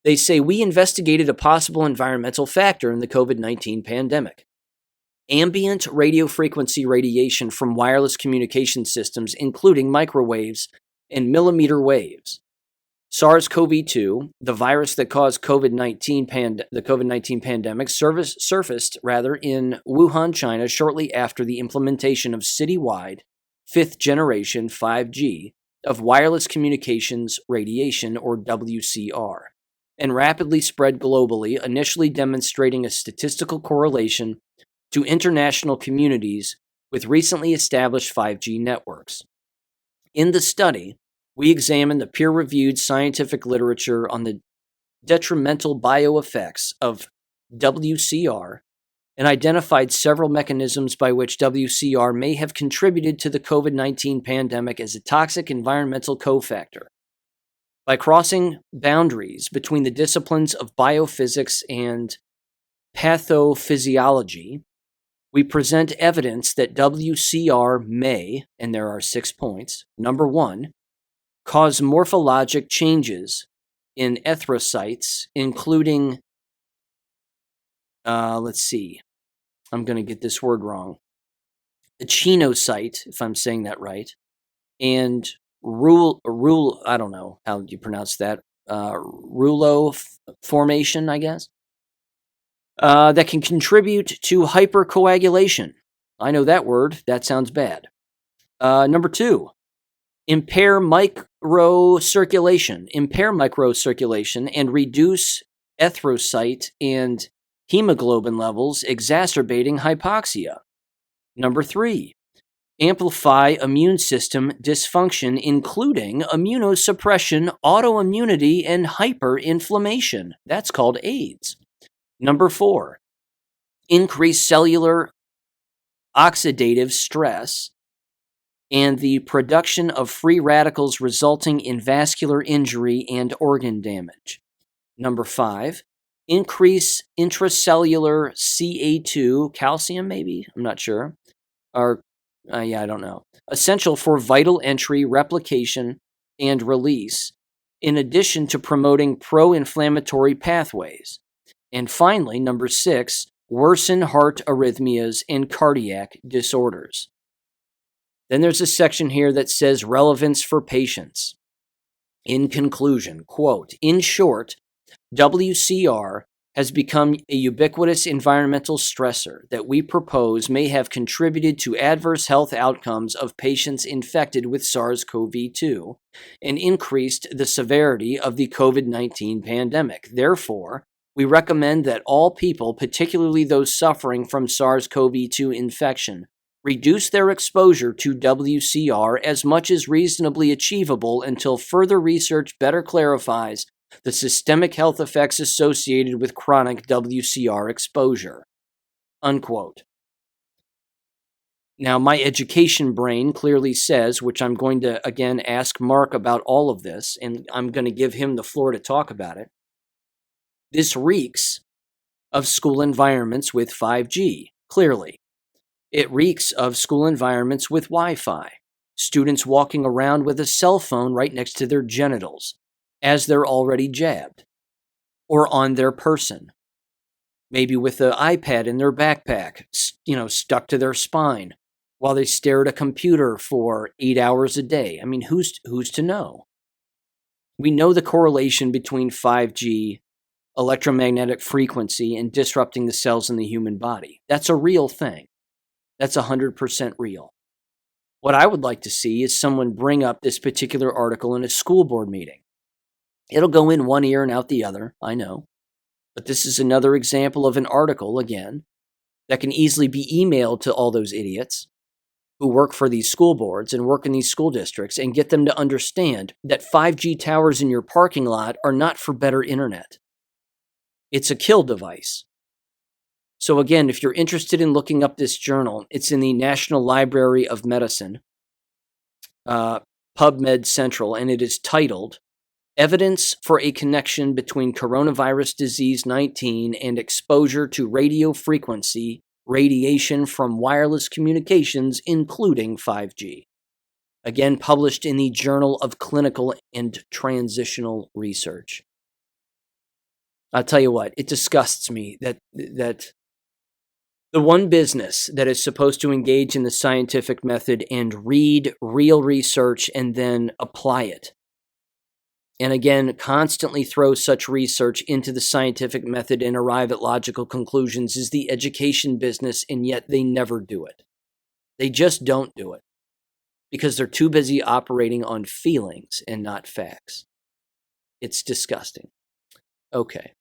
They say we investigated a possible environmental factor in the COVID-19 pandemic. Ambient radiofrequency radiation from wireless communication systems, including microwaves and millimeter waves. SARS-CoV-2, the virus that caused the COVID-19 pandemic, surfaced in Wuhan, China, shortly after the implementation of citywide fifth-generation 5G of wireless communications radiation, or WCR, and rapidly spread globally, initially demonstrating a statistical correlation to international communities with recently established 5G networks. In the study, we examined the peer-reviewed scientific literature on the detrimental bioeffects of WCR and identified several mechanisms by which WCR may have contributed to the COVID-19 pandemic as a toxic environmental cofactor. By crossing boundaries between the disciplines of biophysics and pathophysiology, we present evidence that WCR may, and there are 6 points, number 1, cause morphologic changes in erythrocytes, including, I'm going to get this word wrong, a chenocyte, if I'm saying that right, and I don't know how you pronounce that, rouleau formation, I guess, that can contribute to hypercoagulation. I know that word, that sounds bad. Number 2, impair microcirculation and reduce erythrocyte and hemoglobin levels, exacerbating hypoxia. Number 3, amplify immune system dysfunction, including immunosuppression, autoimmunity, and hyperinflammation. That's called AIDS. Number 4, increase cellular oxidative stress and the production of free radicals resulting in vascular injury and organ damage. Number 5, increase intracellular Ca2, calcium maybe? I'm not sure. I don't know. Essential for vital entry, replication, and release, in addition to promoting pro-inflammatory pathways. And finally, number 6, worsen heart arrhythmias and cardiac disorders. Then there's a section here that says relevance for patients. In conclusion, quote, in short, WCR has become a ubiquitous environmental stressor that we propose may have contributed to adverse health outcomes of patients infected with SARS-CoV-2 and increased the severity of the COVID-19 pandemic. Therefore, we recommend that all people, particularly those suffering from SARS-CoV-2 infection, reduce their exposure to WCR as much as reasonably achievable until further research better clarifies the systemic health effects associated with chronic WCR exposure. Unquote. Now, my education brain clearly says, which I'm going to again ask Mark about all of this, and I'm going to give him the floor to talk about it. This reeks of school environments with 5G, clearly. It reeks of school environments with Wi-Fi, students walking around with a cell phone right next to their genitals, as they're already jabbed, or on their person, maybe with an iPad in their backpack, stuck to their spine, while they stare at a computer for 8 hours a day. I mean, who's to know? We know the correlation between 5G, electromagnetic frequency, and disrupting the cells in the human body. That's a real thing. That's 100% real. What I would like to see is someone bring up this particular article in a school board meeting. It'll go in one ear and out the other, I know. But this is another example of an article, again, that can easily be emailed to all those idiots who work for these school boards and work in these school districts and get them to understand that 5G towers in your parking lot are not for better internet. It's a kill device. So again, if you're interested in looking up this journal, it's in the National Library of Medicine, PubMed Central, and it is titled Evidence for a Connection Between Coronavirus Disease 19 and Exposure to Radio Frequency Radiation from Wireless Communications, including 5G. Again, published in the Journal of Clinical and Transitional Research. I'll tell you what, it disgusts me that the one business that is supposed to engage in the scientific method and read real research and then apply it, and again, constantly throw such research into the scientific method and arrive at logical conclusions, is the education business, and yet they never do it. They just don't do it because they're too busy operating on feelings and not facts. It's disgusting. Okay.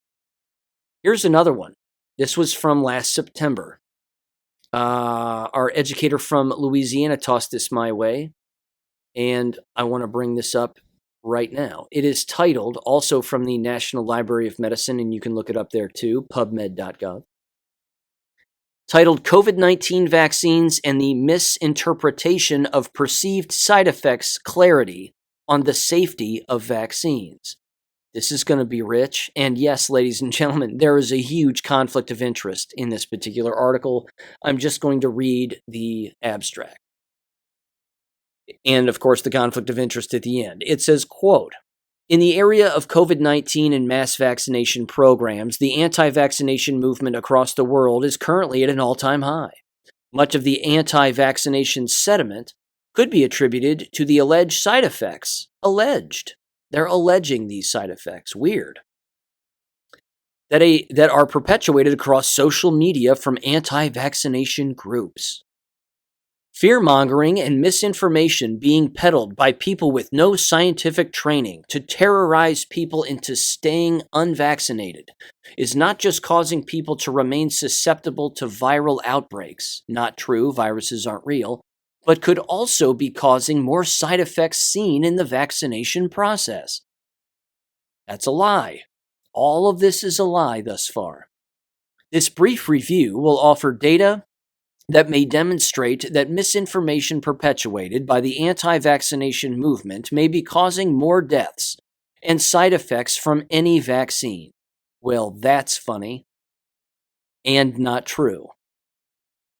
Here's another one. This was from last September. Our educator from Louisiana tossed this my way, and I want to bring this up right now. It is titled, also from the National Library of Medicine, and you can look it up there too, pubmed.gov, titled COVID-19 Vaccines and the Misinterpretation of Perceived Side Effects Clarity on the Safety of Vaccines. This is going to be rich, and yes, ladies and gentlemen, there is a huge conflict of interest in this particular article. I'm just going to read the abstract. And, of course, the conflict of interest at the end. It says, quote, in the area of COVID-19 and mass vaccination programs, the anti-vaccination movement across the world is currently at an all-time high. Much of the anti-vaccination sentiment could be attributed to the alleged side effects. Alleged. They're alleging these side effects. Weird. That are perpetuated across social media from anti-vaccination groups. Fear-mongering and misinformation being peddled by people with no scientific training to terrorize people into staying unvaccinated is not just causing people to remain susceptible to viral outbreaks, not true, viruses aren't real, but could also be causing more side effects seen in the vaccination process. That's a lie. All of this is a lie thus far. This brief review will offer data that may demonstrate that misinformation perpetuated by the anti-vaccination movement may be causing more deaths and side effects from any vaccine. Well, that's funny. And not true.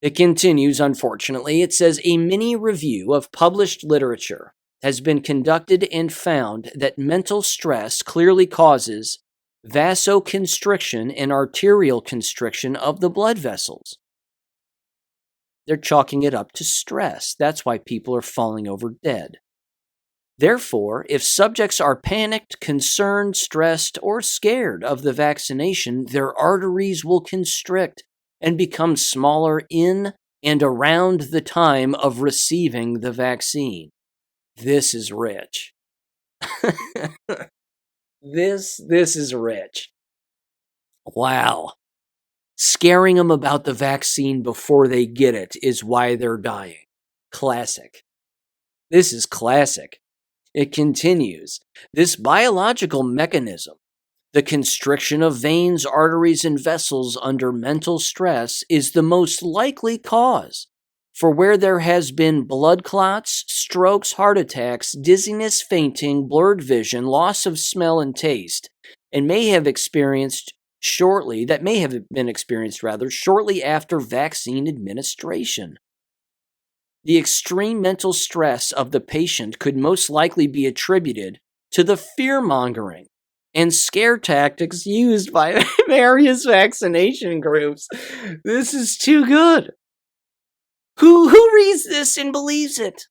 It continues, unfortunately. It says, a mini review of published literature has been conducted and found that mental stress clearly causes vasoconstriction and arterial constriction of the blood vessels. They're chalking it up to stress. That's why people are falling over dead. Therefore, if subjects are panicked, concerned, stressed, or scared of the vaccination, their arteries will constrict and become smaller in and around the time of receiving the vaccine. This is rich. This is rich. Wow. Scaring them about the vaccine before they get it is why they're dying. Classic. This is classic. It continues. This biological mechanism, the constriction of veins, arteries, and vessels under mental stress, is the most likely cause for where there has been blood clots, strokes, heart attacks, dizziness, fainting, blurred vision, loss of smell and taste, and may have been experienced shortly after vaccine administration. The extreme mental stress of the patient could most likely be attributed to the fear-mongering and scare tactics used by various vaccination groups. This is too good. Who reads this and believes it?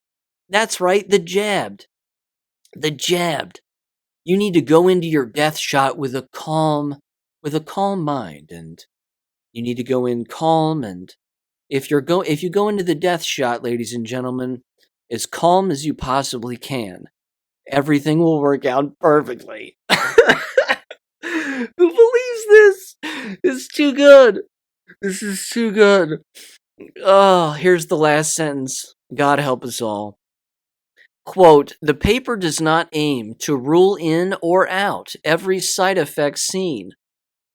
That's right, the jabbed. The jabbed. You need to go into your death shot with a calm mind, and you need to go in calm, and if you go into the death shot, ladies and gentlemen, as calm as you possibly can. Everything will work out perfectly. Who believes this? It's too good. This is too good. Oh, here's the last sentence. God help us all. Quote, the paper does not aim to rule in or out every side effect seen,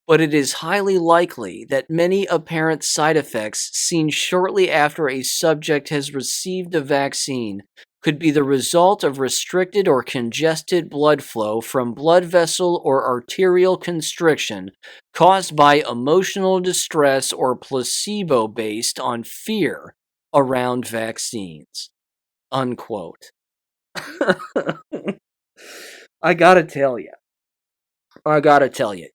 but it is highly likely that many apparent side effects seen shortly after a subject has received a vaccine could be the result of restricted or congested blood flow from blood vessel or arterial constriction caused by emotional distress or placebo based on fear around vaccines. Unquote. I gotta tell you,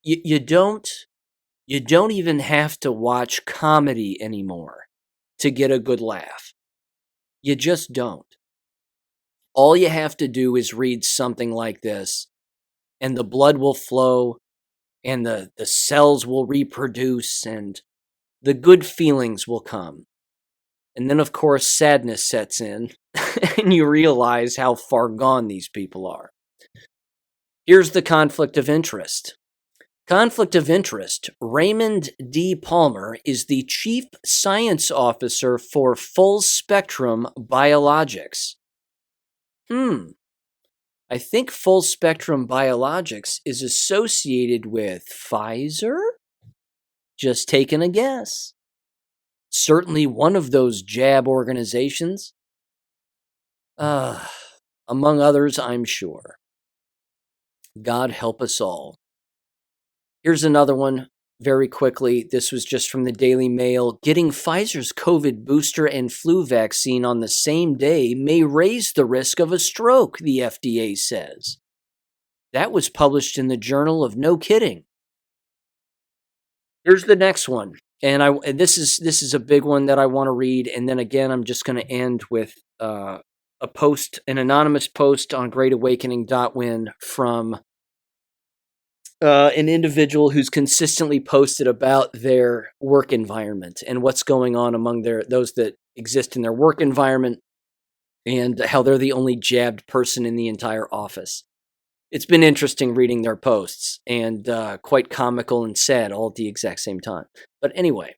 you don't even have to watch comedy anymore to get a good laugh. You just don't. All you have to do is read something like this, and the blood will flow, and the cells will reproduce, and the good feelings will come. And then, of course, sadness sets in, and you realize how far gone these people are. Here's the conflict of interest. Conflict of interest. Raymond D. Palmer is the Chief Science Officer for Full Spectrum Biologics. I think Full Spectrum Biologics is associated with Pfizer? Just taking a guess. Certainly one of those jab organizations. Among others, I'm sure. God help us all. Here's another one very quickly. This was just from the Daily Mail. Getting Pfizer's COVID booster and flu vaccine on the same day may raise the risk of a stroke, the FDA says. That was published in the Journal of No Kidding. Here's the next one. And this is a big one that I want to read. And then again, I'm just going to end with a post, an anonymous post on GreatAwakening.win from an individual who's consistently posted about their work environment and what's going on among those that exist in their work environment and how they're the only jabbed person in the entire office. It's been interesting reading their posts and quite comical and sad all at the exact same time. But anyway,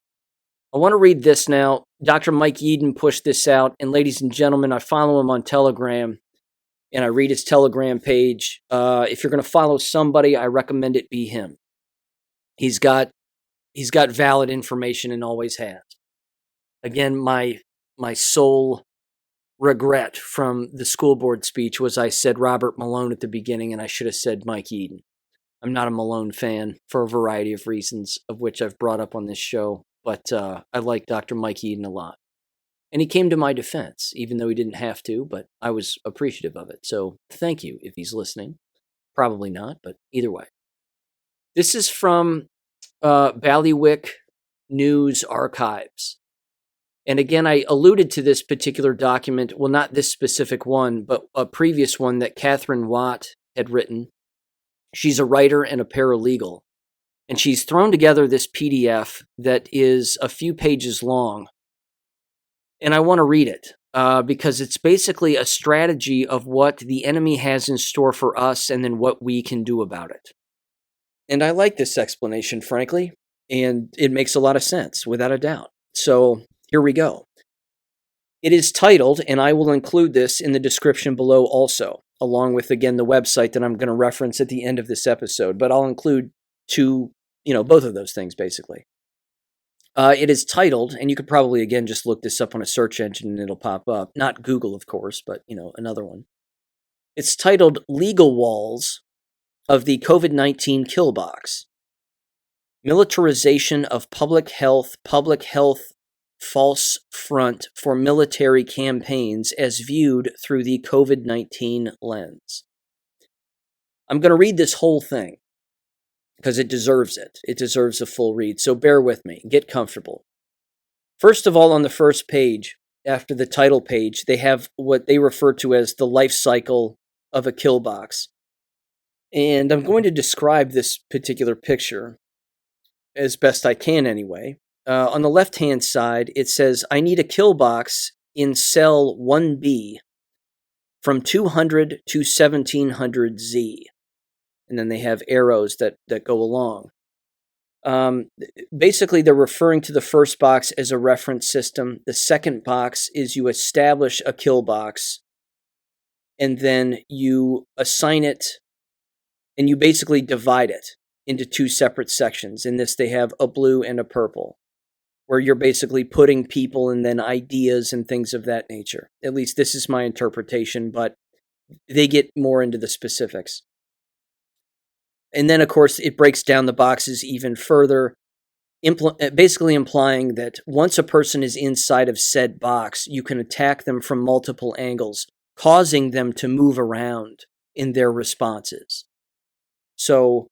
I want to read this now. Dr. Mike Yeadon pushed this out. And ladies and gentlemen, I follow him on Telegram. And I read his Telegram page. If you're going to follow somebody, I recommend it be him. He's got valid information and always has. Again, my sole regret from the school board speech was I said Robert Malone at the beginning, and I should have said Mike Yeadon. I'm not a Malone fan for a variety of reasons, of which I've brought up on this show. But I like Dr. Mike Yeadon a lot. And he came to my defense, even though he didn't have to, but I was appreciative of it. So thank you if he's listening. Probably not, but either way. This is from Ballywick News Archives. And again, I alluded to this particular document, well, not this specific one, but a previous one that Catherine Watt had written. She's a writer and a paralegal. And she's thrown together this PDF that is a few pages long. And I want to read it because it's basically a strategy of what the enemy has in store for us and then what we can do about it. And I like this explanation, frankly, and it makes a lot of sense, without a doubt. So here we go. It is titled, and I will include this in the description below also, along with, again, the website that I'm going to reference at the end of this episode. But I'll include both of those things, basically. It is titled, and you could probably, again, just look this up on a search engine and it'll pop up. Not Google, of course, but, another one. It's titled Legal Walls of the COVID-19 Kill Box. Militarization of public health false front for military campaigns as viewed through the COVID-19 lens. I'm going to read this whole thing, because it deserves it. It deserves a full read, so bear with me. Get comfortable. First of all, on the first page, after the title page, they have what they refer to as the life cycle of a kill box. And I'm going to describe this particular picture as best I can anyway. On the left-hand side, it says, I need a kill box in cell 1B from 200 to 1700 Z. And then they have arrows that go along. Basically, they're referring to the first box as a reference system. The second box is you establish a kill box, and then you assign it, and you basically divide it into two separate sections. In this, they have a blue and a purple, where you're basically putting people and then ideas and things of that nature. At least this is my interpretation, but they get more into the specifics. And then, of course, it breaks down the boxes even further, basically implying that once a person is inside of said box, you can attack them from multiple angles, causing them to move around in their responses. So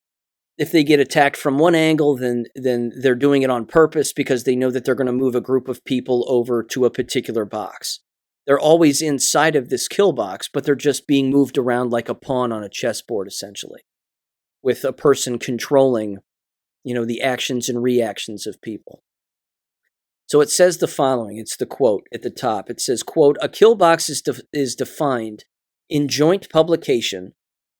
if they get attacked from one angle, then they're doing it on purpose because they know that they're going to move a group of people over to a particular box. They're always inside of this kill box, but they're just being moved around like a pawn on a chessboard, essentially, with a person controlling, the actions and reactions of people. So it says the following. It's the quote at the top. It says, quote, "A kill box is defined in joint publication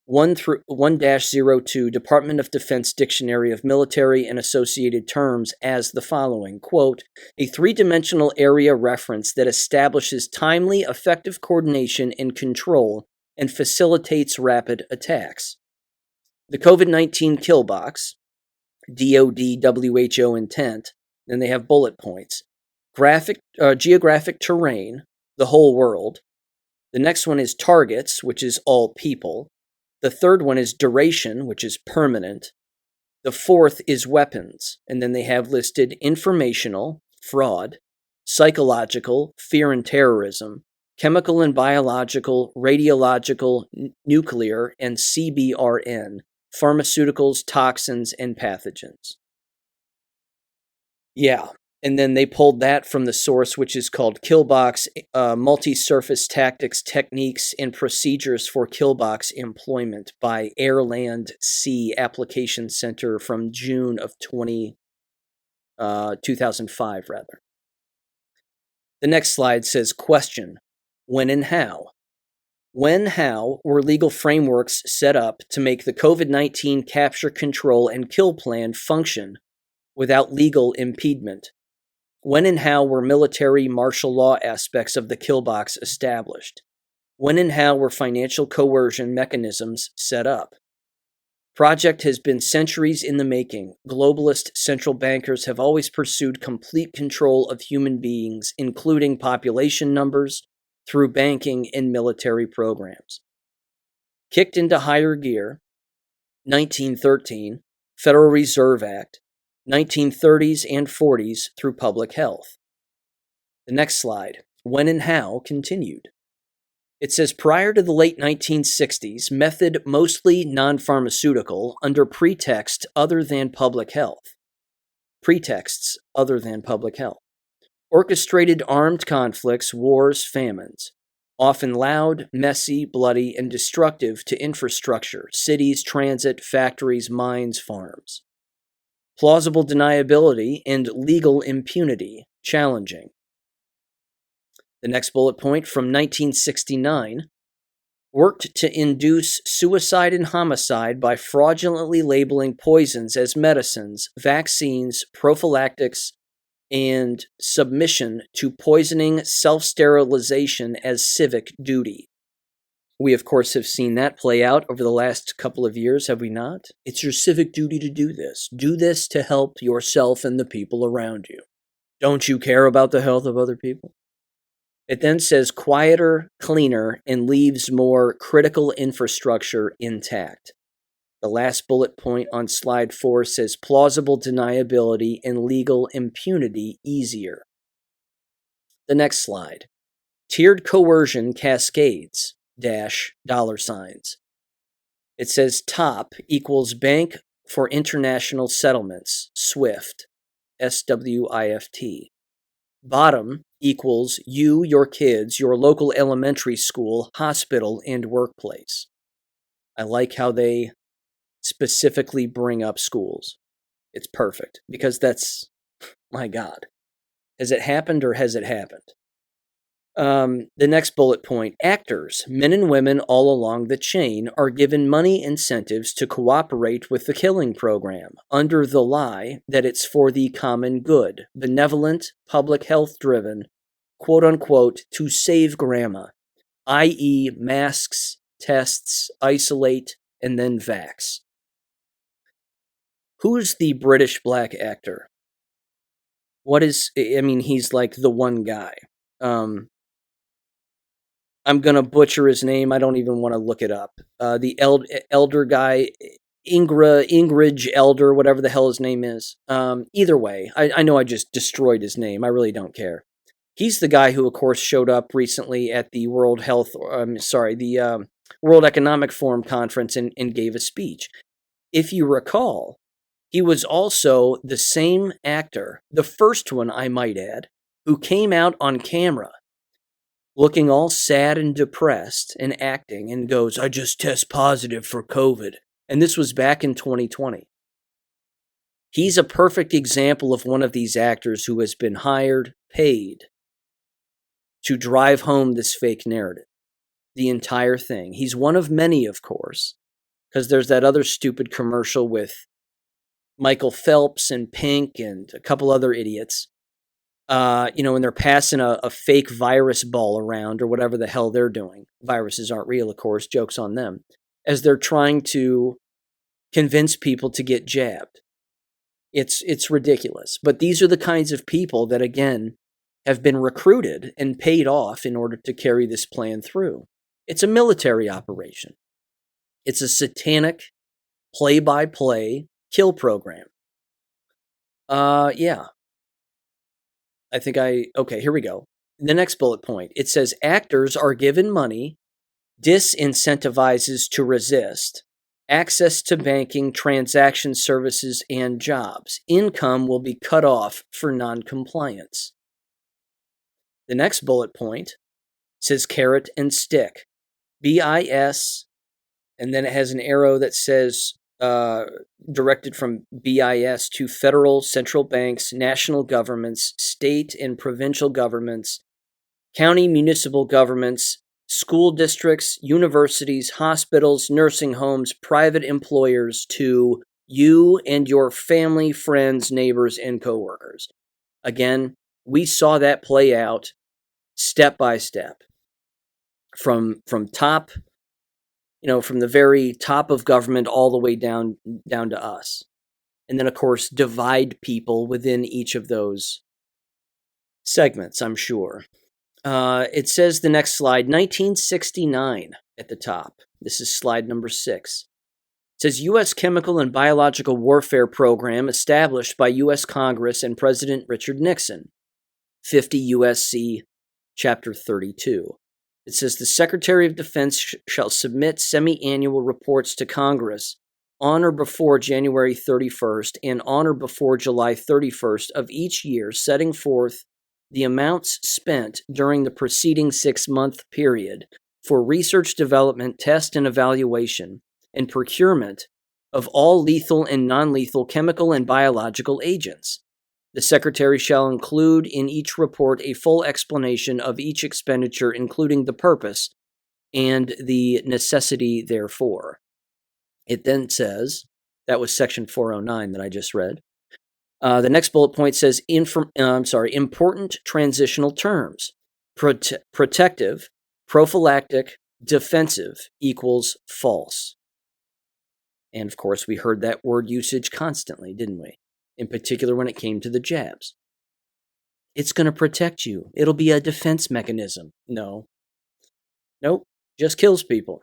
1-02 Department of Defense Dictionary of Military and Associated Terms as the following, quote, a three-dimensional area reference that establishes timely, effective coordination and control and facilitates rapid attacks. The COVID-19 kill box, DOD WHO intent, then they have bullet points. Geographic terrain, the whole world. The next one is targets, which is all people. The third one is duration, which is permanent. The fourth is weapons, and then they have listed informational, fraud, psychological, fear and terrorism, chemical and biological, radiological, nuclear, and CBRN, pharmaceuticals, toxins, and pathogens. Yeah, and then they pulled that from the source, which is called Killbox, Multi-Surface Tactics, Techniques, and Procedures for Killbox Employment by Air Land Sea Application Center from June of 2005, rather. The next slide says, question, when and how? When, how were legal frameworks set up to make the COVID-19 capture, control, and kill plan function without legal impediment? When and how were military martial law aspects of the kill box established? When and how were financial coercion mechanisms set up? Project has been centuries in the making. Globalist central bankers have always pursued complete control of human beings, including population numbers, through banking and military programs. Kicked into higher gear, 1913, Federal Reserve Act, 1930s and 40s through public health. The next slide, when and how continued. It says prior to the late 1960s, method mostly non-pharmaceutical under pretexts other than public health. Orchestrated armed conflicts, wars, famines, often loud, messy, bloody, and destructive to infrastructure, cities, transit, factories, mines, farms. Plausible deniability and legal impunity, challenging. The next bullet point from 1969, worked to induce suicide and homicide by fraudulently labeling poisons as medicines, vaccines, prophylactics, and submission to poisoning self-sterilization as civic duty. We, of course, have seen that play out over the last couple of years, have we not? It's your civic duty to do this. Do this to help yourself and the people around you. Don't you care about the health of other people? It then says quieter, cleaner, and leaves more critical infrastructure intact. The last bullet point on slide 4 says plausible deniability and legal impunity easier. The next slide. Tiered coercion cascades, $signs. It says top equals Bank for International Settlements, SWIFT, SWIFT. Bottom equals you, your kids, your local elementary school, hospital, and workplace. I like how they specifically bring up schools. It's perfect because that's, my God. Has it happened or has it happened? The next bullet point, actors, men and women all along the chain, are given money incentives to cooperate with the killing program under the lie that it's for the common good, benevolent, public health driven, quote unquote, to save grandma, i.e., masks, tests, isolate, and then vax. Who's the British black actor? He's like the one guy. I'm going to butcher his name. I don't even want to look it up. The elder guy, Ingridge Elder, whatever the hell his name is. Either way, I know I just destroyed his name. I really don't care. He's the guy who, of course, showed up recently at the World Economic Forum conference and gave a speech. If you recall, he was also the same actor, the first one, I might add, who came out on camera looking all sad and depressed and acting and goes, I just test positive for COVID. And this was back in 2020. He's a perfect example of one of these actors who has been hired, paid to drive home this fake narrative. The entire thing. He's one of many, of course, because there's that other stupid commercial with Michael Phelps and Pink and a couple other idiots. And they're passing a fake virus ball around or whatever the hell they're doing. Viruses aren't real, of course, joke's on them. As they're trying to convince people to get jabbed. It's ridiculous. But these are the kinds of people that, again, have been recruited and paid off in order to carry this plan through. It's a military operation. It's a satanic play-by-play kill program. Yeah. Okay, here we go. The next bullet point. It says actors are given money, disincentivizes to resist, access to banking, transaction services, and jobs. Income will be cut off for noncompliance. The next bullet point says carrot and stick. BIS, and then it has an arrow that says directed from BIS to federal, central banks, national governments, state and provincial governments, county municipal governments, school districts, universities, hospitals, nursing homes, private employers, to you and your family, friends, neighbors, and coworkers. Again, we saw that play out step by step from top, from the very top of government all the way down to us. And then, of course, divide people within each of those segments, I'm sure. It says the next slide, 1969 at the top. This is slide number 6. It says U.S. Chemical and Biological Warfare Program established by U.S. Congress and President Richard Nixon. 50 U.S.C. Chapter 32. It says the Secretary of Defense shall submit semi-annual reports to Congress on or before January 31st and on or before July 31st of each year, setting forth the amounts spent during the preceding 6-month period for research, development, test, and evaluation, and procurement of all lethal and non-lethal chemical and biological agents. The Secretary shall include in each report a full explanation of each expenditure, including the purpose and the necessity therefore. It then says, that was section 409 that I just read. The next bullet point says, important transitional terms. Protective, prophylactic, defensive equals false. And of course, we heard that word usage constantly, didn't we? In particular when it came to the jabs. It's going to protect you. It'll be a defense mechanism. No. Nope. Just kills people.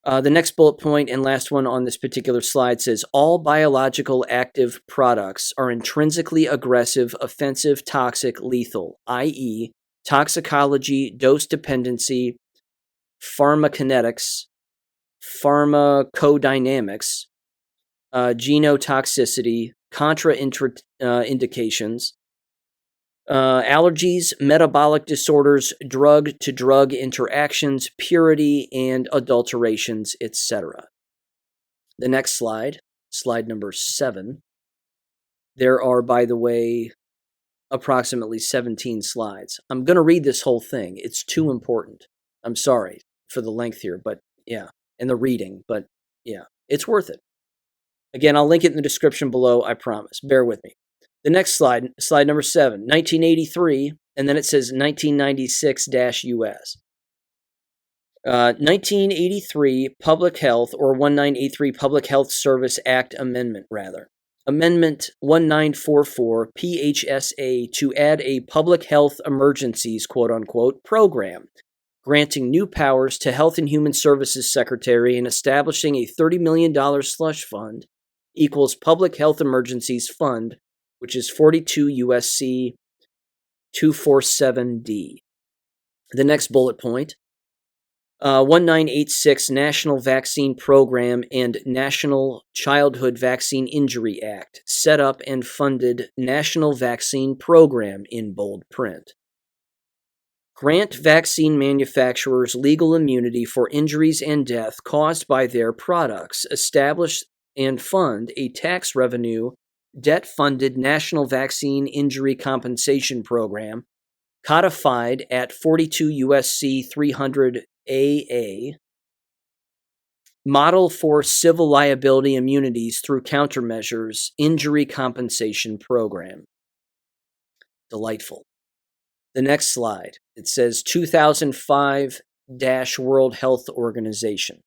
The next bullet point and last one on this particular slide says, all biological active products are intrinsically aggressive, offensive, toxic, lethal, i.e., toxicology, dose dependency, pharmacokinetics, pharmacodynamics, genotoxicity, contraindications, allergies, metabolic disorders, drug-to-drug interactions, purity and adulterations, etc. The next slide, slide number 7. There are, by the way, approximately 17 slides. I'm going to read this whole thing. It's too important. I'm sorry for the length here, but yeah, and the reading, but yeah, it's worth it. Again, I'll link it in the description below, I promise. Bear with me. The next slide, slide number 7, 1983, and then it says 1996-US. 1983 Public Health, or 1983 Public Health Service Act Amendment, rather. Amendment 1944 PHSA to add a public health emergencies, quote-unquote, program, granting new powers to Health and Human Services Secretary and establishing a $30 million slush fund equals Public Health Emergencies Fund, which is 42 USC 247D. The next bullet point, 1986 National Vaccine Program and National Childhood Vaccine Injury Act set up and funded National Vaccine Program in bold print. Grant vaccine manufacturers legal immunity for injuries and death caused by their products. Establish and fund a tax revenue, debt-funded National Vaccine Injury Compensation Program, codified at 42 USC 300 AA, model for civil liability immunities through countermeasures, injury compensation program. Delightful. The next slide, it says 2005-World Health Organization.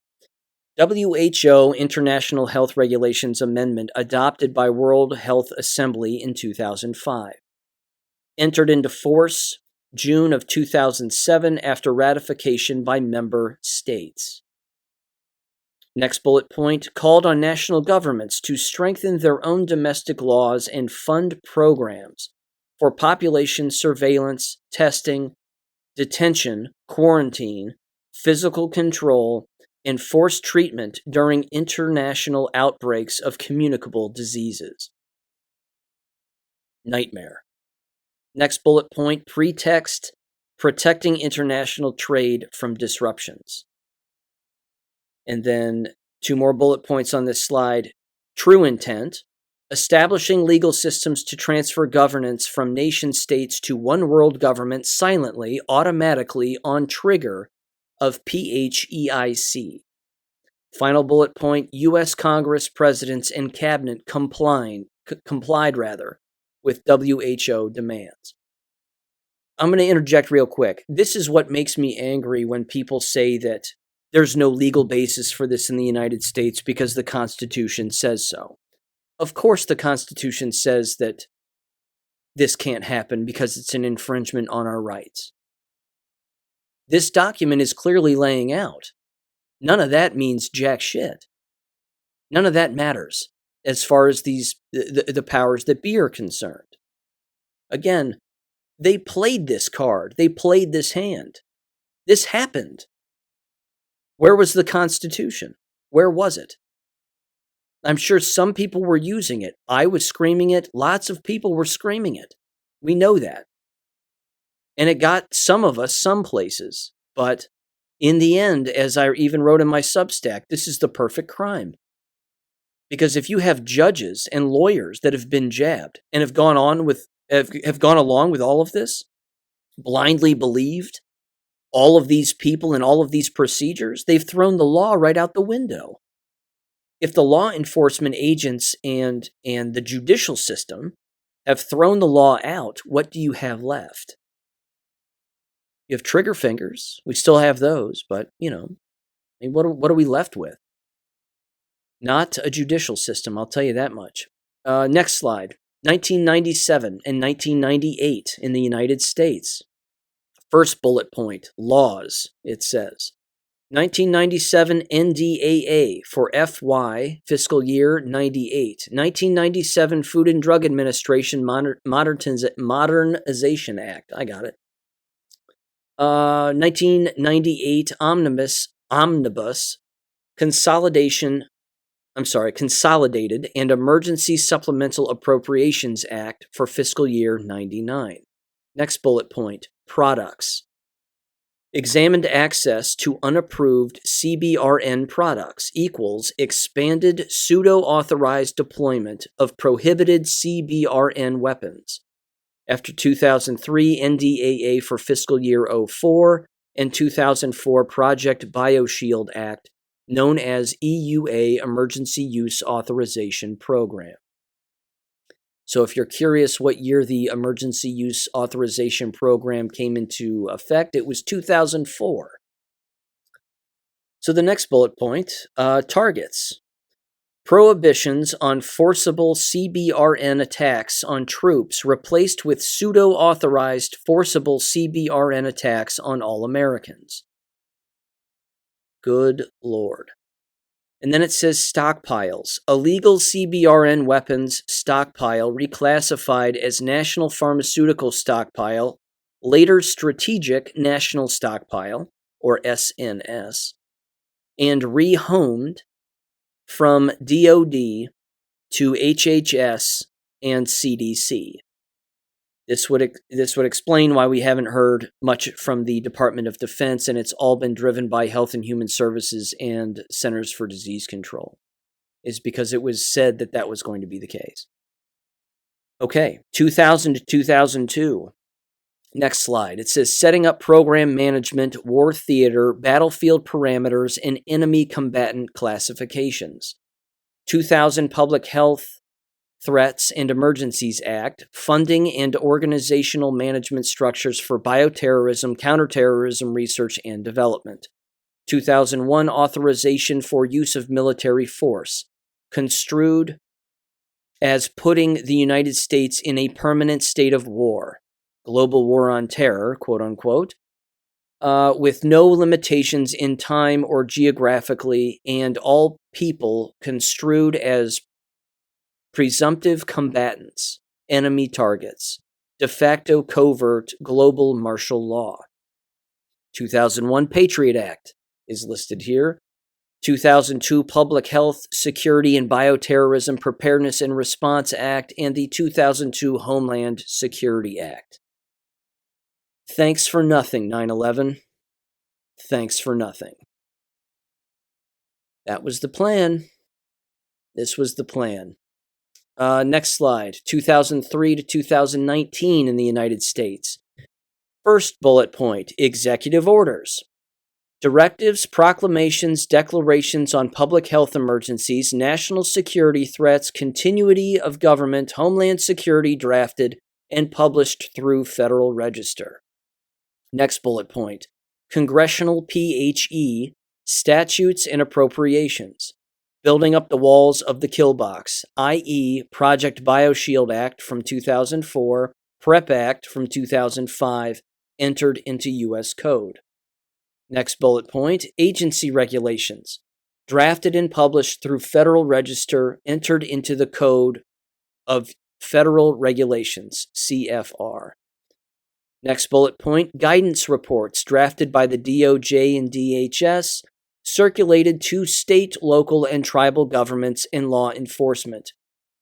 WHO International Health Regulations Amendment adopted by World Health Assembly in 2005. Entered into force June of 2007 after ratification by member states. Next bullet point, called on national governments to strengthen their own domestic laws and fund programs for population surveillance, testing, detention, quarantine, physical control, and forced treatment during international outbreaks of communicable diseases. Nightmare. Next bullet point, pretext, protecting international trade from disruptions. And then 2 more bullet points on this slide. True intent, establishing legal systems to transfer governance from nation states to one world government silently, automatically, on trigger of PHEIC. Final bullet point, U.S. Congress, presidents, and cabinet complied with WHO demands. I'm going to interject real quick. This is what makes me angry when people say that there's no legal basis for this in the United States because the Constitution says so. Of course the Constitution says that this can't happen because it's an infringement on our rights. This document is clearly laying out. None of that means jack shit. None of that matters as far as the powers that be are concerned. Again, they played this card. They played this hand. This happened. Where was the Constitution? Where was it? I'm sure some people were using it. I was screaming it. Lots of people were screaming it. We know that. And it got some of us some places. But in the end, as I even wrote in my Substack, this is the perfect crime. Because if you have judges and lawyers that have been jabbed and have gone along with all of this, blindly believed all of these people and all of these procedures, they've thrown the law right out the window. If the law enforcement agents and the judicial system have thrown the law out, what do you have left? You have trigger fingers. We still have those, but, what are we left with? Not a judicial system, I'll tell you that much. Next slide. 1997 and 1998 in the United States. First bullet point, laws, it says. 1997 NDAA for FY, fiscal year 98. 1997 Food and Drug Administration Modernization Act. I got it. 1998 Omnibus Consolidated and Emergency Supplemental Appropriations Act for fiscal year 99. Next bullet point, products. Examined access to unapproved CBRN products equals expanded pseudo-authorized deployment of prohibited CBRN weapons. After 2003, NDAA for fiscal year 04, and 2004 Project BioShield Act, known as EUA Emergency Use Authorization Program. So if you're curious what year the Emergency Use Authorization Program came into effect, it was 2004. So the next bullet point, targets. Prohibitions on forcible CBRN attacks on troops replaced with pseudo-authorized forcible CBRN attacks on all Americans. Good Lord. And then it says stockpiles. Illegal CBRN weapons stockpile reclassified as National Pharmaceutical Stockpile, later Strategic National Stockpile, or SNS, and rehomed from DOD to HHS and CDC. This would explain why we haven't heard much from the Department of Defense, and it's all been driven by Health and Human Services and Centers for Disease Control. Is because it was said that that was going to be the case. Okay, 2000 to 2002. Next slide. It says setting up program management, war theater, battlefield parameters, and enemy combatant classifications. 2000 Public Health Threats and Emergencies Act, funding and organizational management structures for bioterrorism, counterterrorism research and development. 2001 Authorization for Use of Military Force, construed as putting the United States in a permanent state of war, global war on terror, quote unquote, with no limitations in time or geographically, and all people construed as presumptive combatants, enemy targets, de facto covert global martial law. 2001 Patriot Act is listed here. 2002 Public Health, Security, and Bioterrorism Preparedness and Response Act, and the 2002 Homeland Security Act. Thanks for nothing, 9/11. Thanks for nothing. That was the plan. This was the plan. Next slide. 2003 to 2019 in the United States. First bullet point, executive orders. Directives, proclamations, declarations on public health emergencies, national security threats, continuity of government, homeland security drafted and published through Federal Register. Next bullet point, congressional PHE, statutes and appropriations. Building up the walls of the kill box, i.e. Project BioShield Act from 2004, PrEP Act from 2005, entered into U.S. Code. Next bullet point, agency regulations. Drafted and published through Federal Register, entered into the Code of Federal Regulations, CFR. Next bullet point, guidance reports drafted by the DOJ and DHS, circulated to state, local, and tribal governments and law enforcement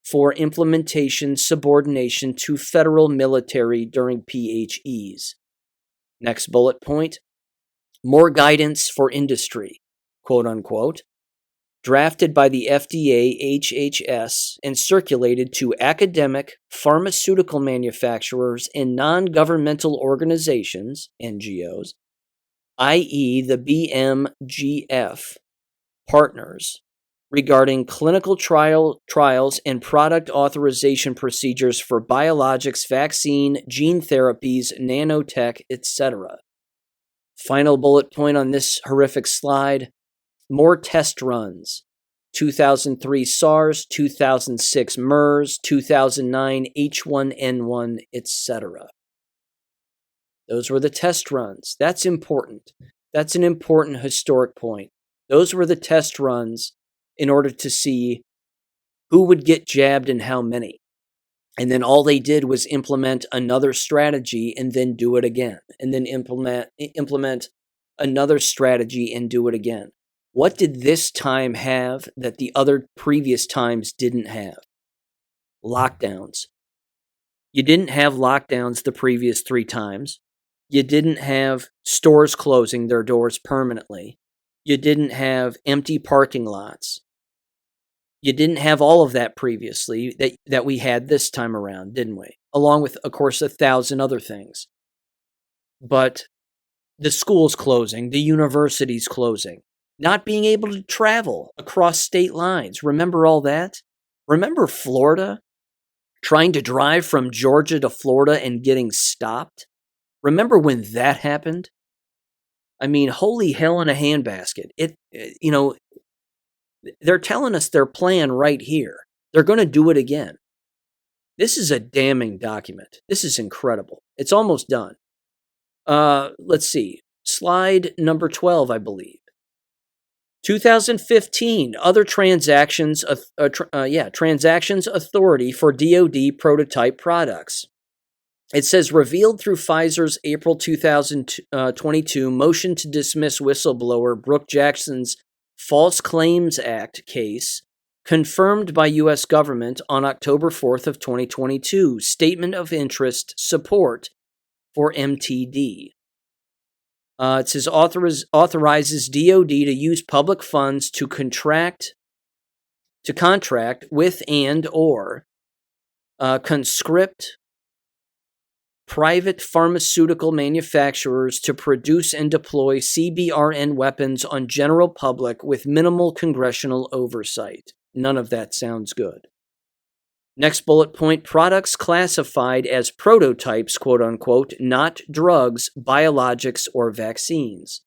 for implementation subordination to federal military during PHEs. Next bullet point, more guidance for industry, quote unquote, drafted by the FDA, HHS, and circulated to academic, pharmaceutical manufacturers, and non-governmental organizations, NGOs, i.e. the BMGF partners, regarding clinical trials and product authorization procedures for biologics, vaccine, gene therapies, nanotech, etc. Final bullet point on this horrific slide, more test runs. 2003 SARS, 2006 MERS, 2009 H1N1, etc. Those were the test runs. That's important. That's an important historic point. Those were the test runs in order to see who would get jabbed and how many. And then all they did was implement another strategy and then do it again. And then implement another strategy and do it again. What did this time have that the other previous times didn't have? Lockdowns. You didn't have lockdowns the previous 3 times. You didn't have stores closing their doors permanently. You didn't have empty parking lots. You didn't have all of that previously that we had this time around, didn't we? Along with, of course, 1,000 other things. But the schools closing, the universities closing, not being able to travel across state lines. Remember all that? Remember Florida? Trying to drive from Georgia to Florida and getting stopped? Remember when that happened? I mean, holy hell in a handbasket. They're telling us their plan right here. They're going to do it again. This is a damning document. This is incredible. It's almost done. Let's see. Slide number 12, I believe. 2015, other transactions authority for DoD prototype products. It says revealed through Pfizer's April 2022 motion to dismiss whistleblower Brooke Jackson's False Claims Act case, confirmed by U.S. government on October 4th of 2022. Statement of interest support for MTD. It says authorizes DoD to use public funds to contract with and or conscript private pharmaceutical manufacturers to produce and deploy CBRN weapons on general public with minimal congressional oversight. None of that sounds good. Next bullet point, products classified as prototypes, quote unquote, not drugs, biologics, or vaccines.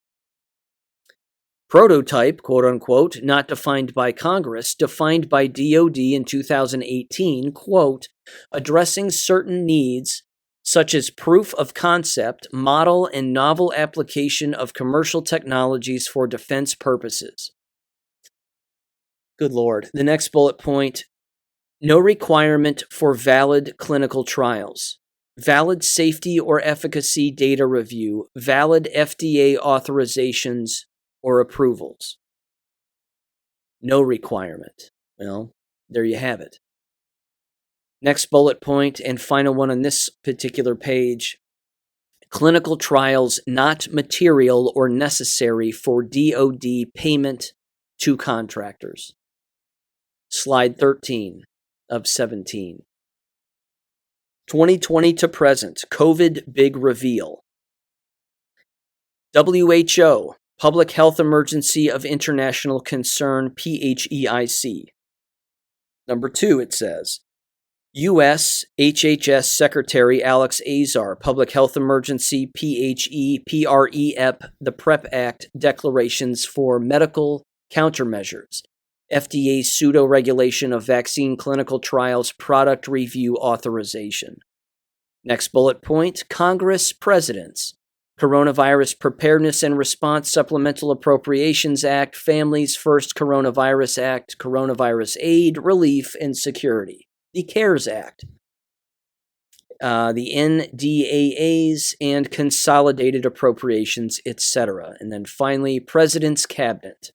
Prototype, quote unquote, not defined by Congress, defined by DoD in 2018, quote, addressing certain needs such as proof of concept, model, and novel application of commercial technologies for defense purposes. Good Lord. The next bullet point, no requirement for valid clinical trials, valid safety or efficacy data review, valid FDA authorizations or approvals. No requirement. Well, there you have it. Next bullet point and final one on this particular page, clinical trials not material or necessary for DoD payment to contractors. Slide 13 of 17. 2020 to present, COVID big reveal. WHO, Public Health Emergency of International Concern, PHEIC. Number 2, it says, U.S. HHS Secretary Alex Azar, Public Health Emergency, PREP, the PrEP Act declarations for medical countermeasures, FDA pseudo-regulation of vaccine clinical trials product review authorization. Next bullet point, Congress Presidents, Coronavirus Preparedness and Response Supplemental Appropriations Act, Families First Coronavirus Act, Coronavirus Aid, Relief, and Security. The CARES Act, the NDAAs, and Consolidated Appropriations, etc. And then finally, President's Cabinet.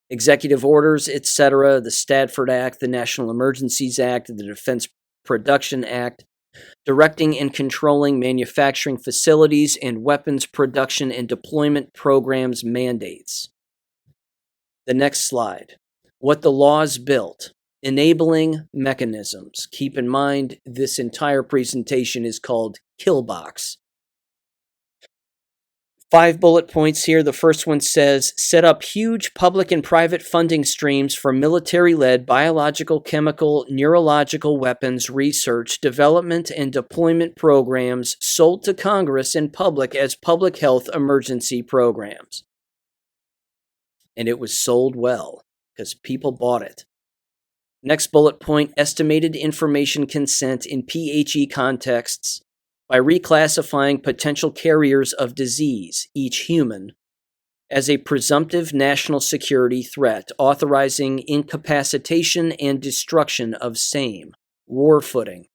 Executive orders, etc., the Stafford Act, the National Emergencies Act, the Defense Production Act, directing and controlling manufacturing facilities and weapons production and deployment programs mandates. The next slide. What the laws built. Enabling mechanisms. Keep in mind, this entire presentation is called Killbox. 5 bullet points here. The first one says, set up huge public and private funding streams for military-led biological, chemical, neurological weapons research, development, and deployment programs sold to Congress and public as public health emergency programs. And it was sold well, because people bought it. Next bullet point, estimated information consent in PHE contexts by reclassifying potential carriers of disease, each human, as a presumptive national security threat, authorizing incapacitation and destruction of same, war footing.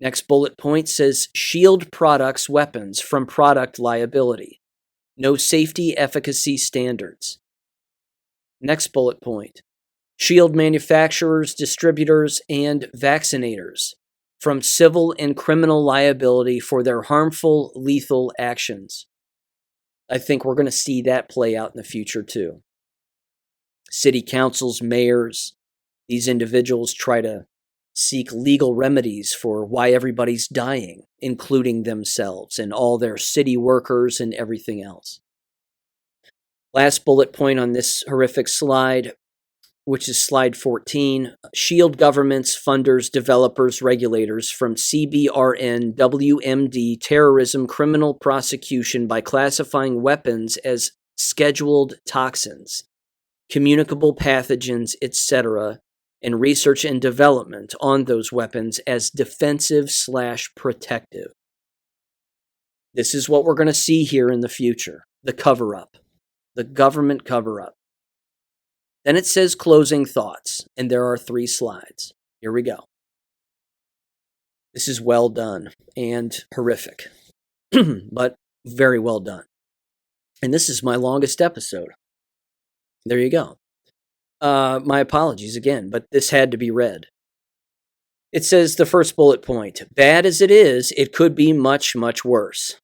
Next bullet point says shield products weapons from product liability. No safety efficacy standards. Next bullet point. Shield manufacturers, distributors, and vaccinators from civil and criminal liability for their harmful, lethal actions. I think we're going to see that play out in the future too. city councils, mayors. These individuals try to seek legal remedies for why everybody's dying, including themselves and all their city workers and everything else. Last bullet point on this horrific slide, which is slide 14, shield governments, funders, developers, regulators from CBRN, WMD, terrorism, criminal prosecution by classifying weapons as scheduled toxins, communicable pathogens, etc., and research and development on those weapons as defensive/protective. This is what we're going to see here in the future, the cover-up, the government cover-up. Then it says closing thoughts, and there are 3 slides. Here we go. This is well done and horrific, but very well done. And this is my longest episode. There you go. My apologies again, but this had to be read. It says the first bullet point, bad as it is, it could be much, much worse.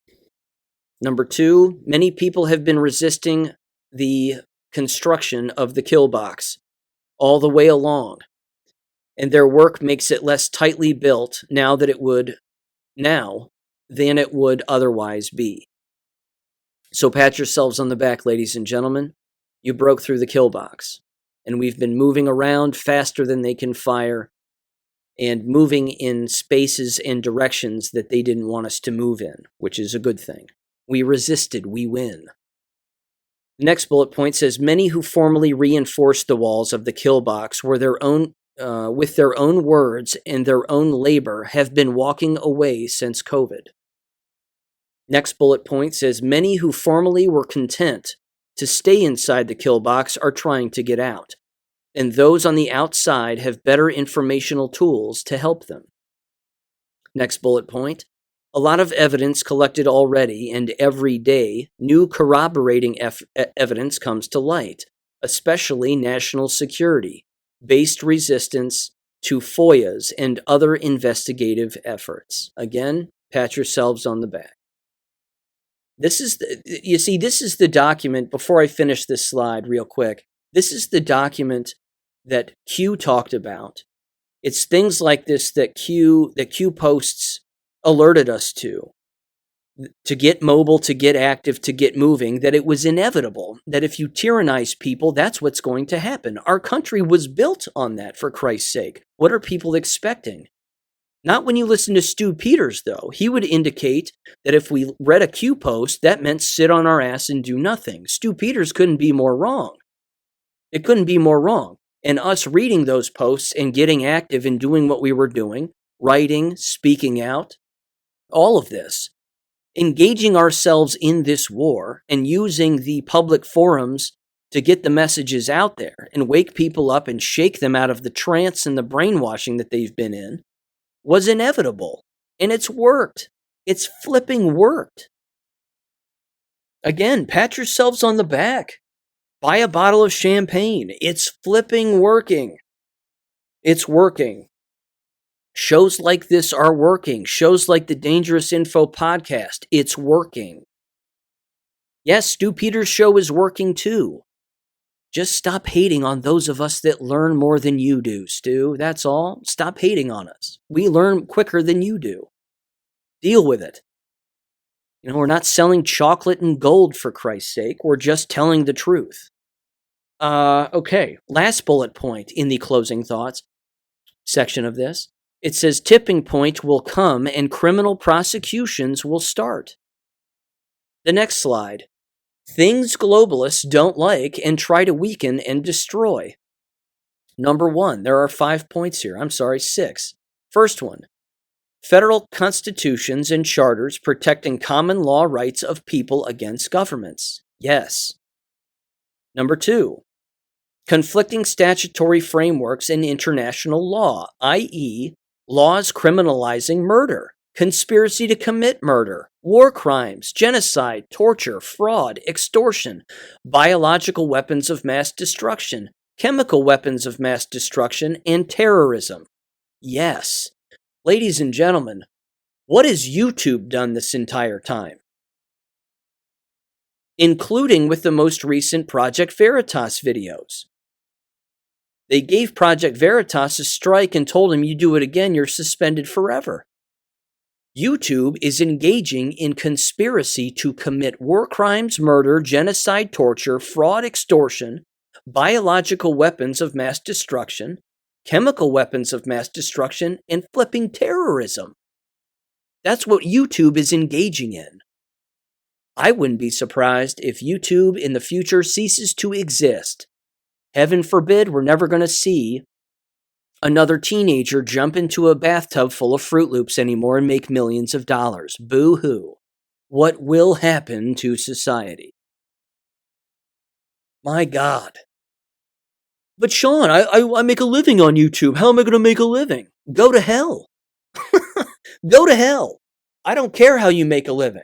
Number 2, many people have been resisting the construction of the kill box all the way along, and their work makes it less tightly built now than it would otherwise be. So pat yourselves on the back, ladies and gentlemen. You broke through the kill box, and we've been moving around faster than they can fire and moving in spaces and directions that they didn't want us to move in, which is a good thing. We resisted, we win. The next bullet point says, many who formally reinforced the walls of the kill box were with their own words and their own labor have been walking away since COVID. Next bullet point says, many who formally were content to stay inside the kill box are trying to get out, and those on the outside have better informational tools to help them. Next bullet point, a lot of evidence collected already, and every day, new corroborating evidence comes to light, especially national security-based resistance to FOIAs and other investigative efforts. Again, pat yourselves on the back. This is the document, before I finish this slide real quick, this is the document that Q talked about. It's things like this that Q posts alerted us to get mobile, to get active, to get moving, that it was inevitable, that if you tyrannize people, that's what's going to happen. Our country was built on that, for Christ's sake. What are people expecting? Not when you listen to Stu Peters, though. He would indicate that if we read a Q post, that meant sit on our ass and do nothing. Stu Peters couldn't be more wrong. It couldn't be more wrong. And us reading those posts and getting active and doing what we were doing, writing, speaking out, all of this, engaging ourselves in this war and using the public forums to get the messages out there and wake people up and shake them out of the trance and the brainwashing that they've been in, was inevitable. And it's worked. It's flipping worked. Again, pat yourselves on the back. Buy a bottle of champagne. It's flipping working. It's working. Shows like this are working. Shows like the Dangerous Info podcast, it's working. Yes, Stu Peters' show is working too. Just stop hating on those of us that learn more than you do, Stu. That's all. Stop hating on us. We learn quicker than you do. Deal with it. We're not selling chocolate and gold, for Christ's sake. We're just telling the truth. Okay, last bullet point in the closing thoughts section of this. It says tipping point will come and criminal prosecutions will start. The next slide. Things globalists don't like and try to weaken and destroy. Number 1, there are 5 points here. 6. First one, federal constitutions and charters protecting common law rights of people against governments. Yes. Number 2, conflicting statutory frameworks in international law, i.e., laws criminalizing murder, conspiracy to commit murder, war crimes, genocide, torture, fraud, extortion, biological weapons of mass destruction, chemical weapons of mass destruction, and terrorism. Yes. Ladies and gentlemen, what has YouTube done this entire time? Including with the most recent Project Veritas videos. They gave Project Veritas a strike and told him, you do it again, you're suspended forever. YouTube is engaging in conspiracy to commit war crimes, murder, genocide, torture, fraud, extortion, biological weapons of mass destruction, chemical weapons of mass destruction, and flipping terrorism. That's what YouTube is engaging in. I wouldn't be surprised if YouTube in the future ceases to exist. Heaven forbid we're never going to see another teenager jump into a bathtub full of Fruit Loops anymore and make millions of dollars. Boo-hoo. What will happen to society? My God. But Sean, I make a living on YouTube. How am I going to make a living? Go to hell. Go to hell. I don't care how you make a living.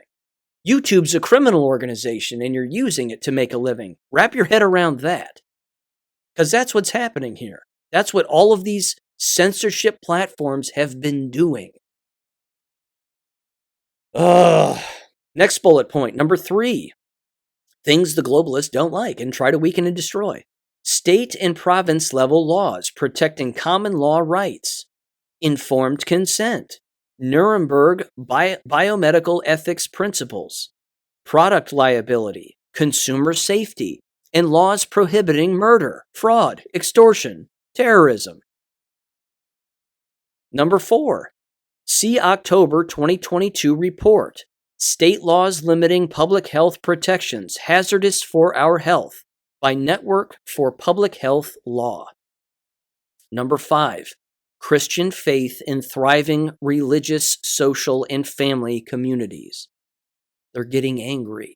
YouTube's a criminal organization and you're using it to make a living. Wrap your head around that. Because that's what's happening here. That's what all of these censorship platforms have been doing. Next bullet point, number 3. Things the globalists don't like and try to weaken and destroy. State and province level laws protecting common law rights. Informed consent. Nuremberg biomedical ethics principles. Product liability. Consumer safety. And laws prohibiting murder, fraud, extortion, terrorism. Number 4, see October 2022 report. State laws limiting public health protections, hazardous for our health, by Network for Public Health Law. Number 5, Christian faith in thriving religious, social, and family communities. They're getting angry.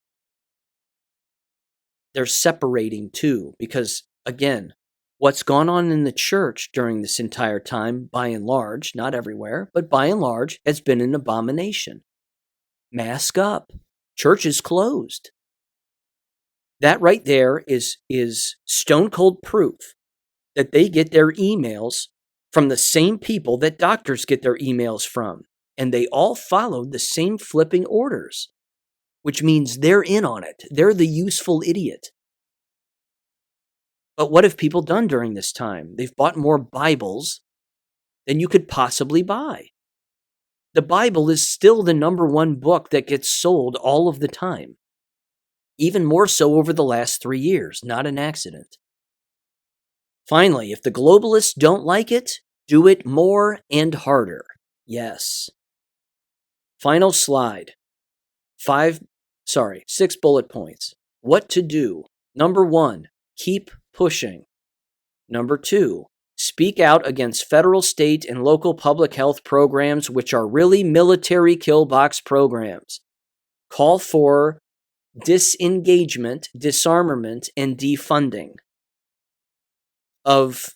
They're separating too, because, again, what's gone on in the church during this entire time, by and large, not everywhere, but by and large, has been an abomination. Mask up. Church is closed. That right there is stone cold proof that they get their emails from the same people that doctors get their emails from. And they all followed the same flipping orders, which means they're in on it. They're the useful idiot. But what have people done during this time? They've bought more Bibles than you could possibly buy. The Bible is still the number 1 book that gets sold all of the time. Even more so over the last 3 years. Not an accident. Finally, if the globalists don't like it, do it more and harder. Yes. Final slide. 6 bullet points. What to do. Number 1, keep pushing. Number 2, speak out against federal, state, and local public health programs, which are really military kill box programs. Call for disengagement, disarmament, and defunding of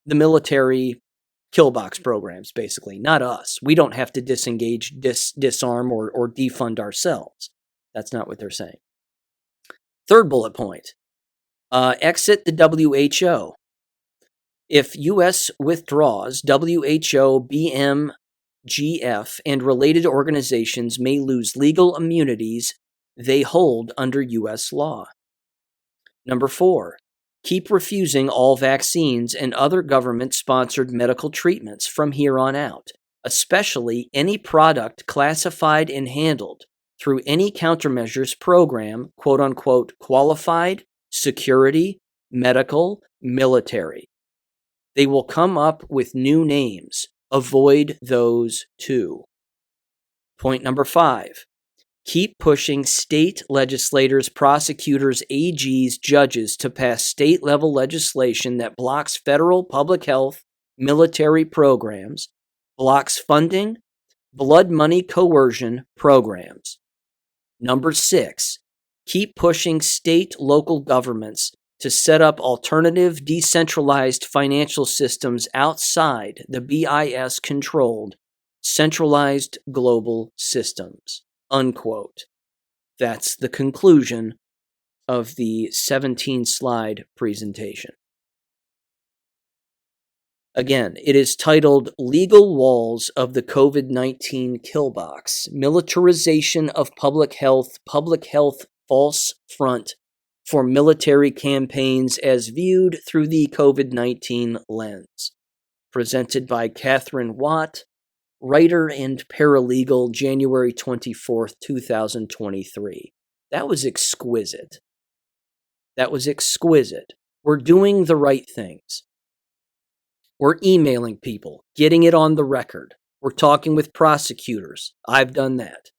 the military kill box programs, basically. Not us. We don't have to disengage, disarm, or defund ourselves. That's not what they're saying. 3rd bullet point. Exit the WHO. If U.S. withdraws, WHO, BMGF, and related organizations may lose legal immunities they hold under U.S. law. Number 4, keep refusing all vaccines and other government-sponsored medical treatments from here on out, especially any product classified and handled through any countermeasures program, quote-unquote, qualified, security, medical, military. They will come up with new names. Avoid those too. Point number 5. Keep pushing state legislators, prosecutors, AGs, judges to pass state-level legislation that blocks federal public health, military programs, blocks funding, blood money coercion programs. Number 6. Keep pushing state, local governments to set up alternative, decentralized financial systems outside the BIS-controlled, centralized global systems. Unquote. That's the conclusion of the 17-slide presentation. Again, it is titled Legal Walls of the COVID-19 Killbox, Militarization of Public Health False Front for military campaigns as viewed through the COVID-19 lens. Presented by Catherine Watt, writer and paralegal, January 24th, 2023. That was exquisite. That was exquisite. We're doing the right things. We're emailing people, getting it on the record. We're talking with prosecutors. I've done that.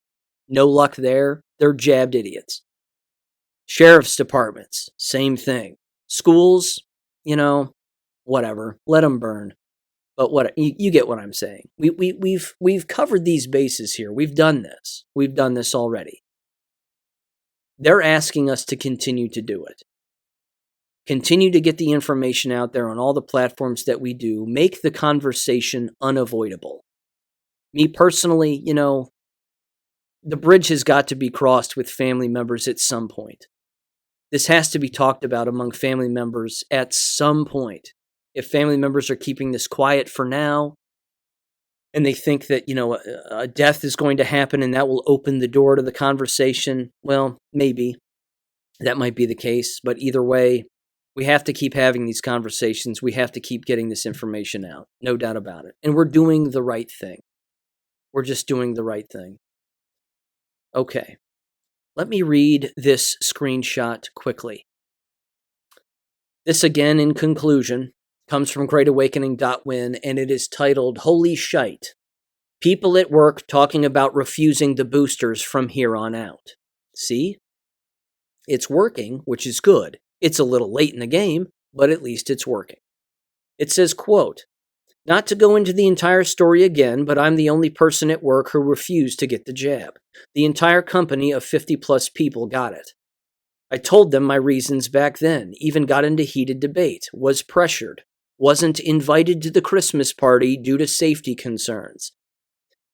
No luck there. They're jabbed idiots. Sheriff's departments, same thing. Schools, whatever. Let them burn. But what you get what I'm saying. We've covered these bases here. We've done this. We've done this already. They're asking us to continue to do it. Continue to get the information out there on all the platforms that we do. Make the conversation unavoidable. Me personally, the bridge has got to be crossed with family members at some point. This has to be talked about among family members at some point. If family members are keeping this quiet for now, and they think that, a death is going to happen and that will open the door to the conversation, well, maybe. That might be the case. But either way, we have to keep having these conversations. We have to keep getting this information out. No doubt about it. And we're doing the right thing. We're just doing the right thing. Okay. Let me read this screenshot quickly. This, again, in conclusion, comes from GreatAwakening.win, and it is titled, Holy Shite. People at work talking about refusing the boosters from here on out. See? It's working, which is good. It's a little late in the game, but at least it's working. It says, quote, not to go into the entire story again, but I'm the only person at work who refused to get the jab. The entire company of 50-plus people got it. I told them my reasons back then, even got into heated debate, was pressured, wasn't invited to the Christmas party due to safety concerns.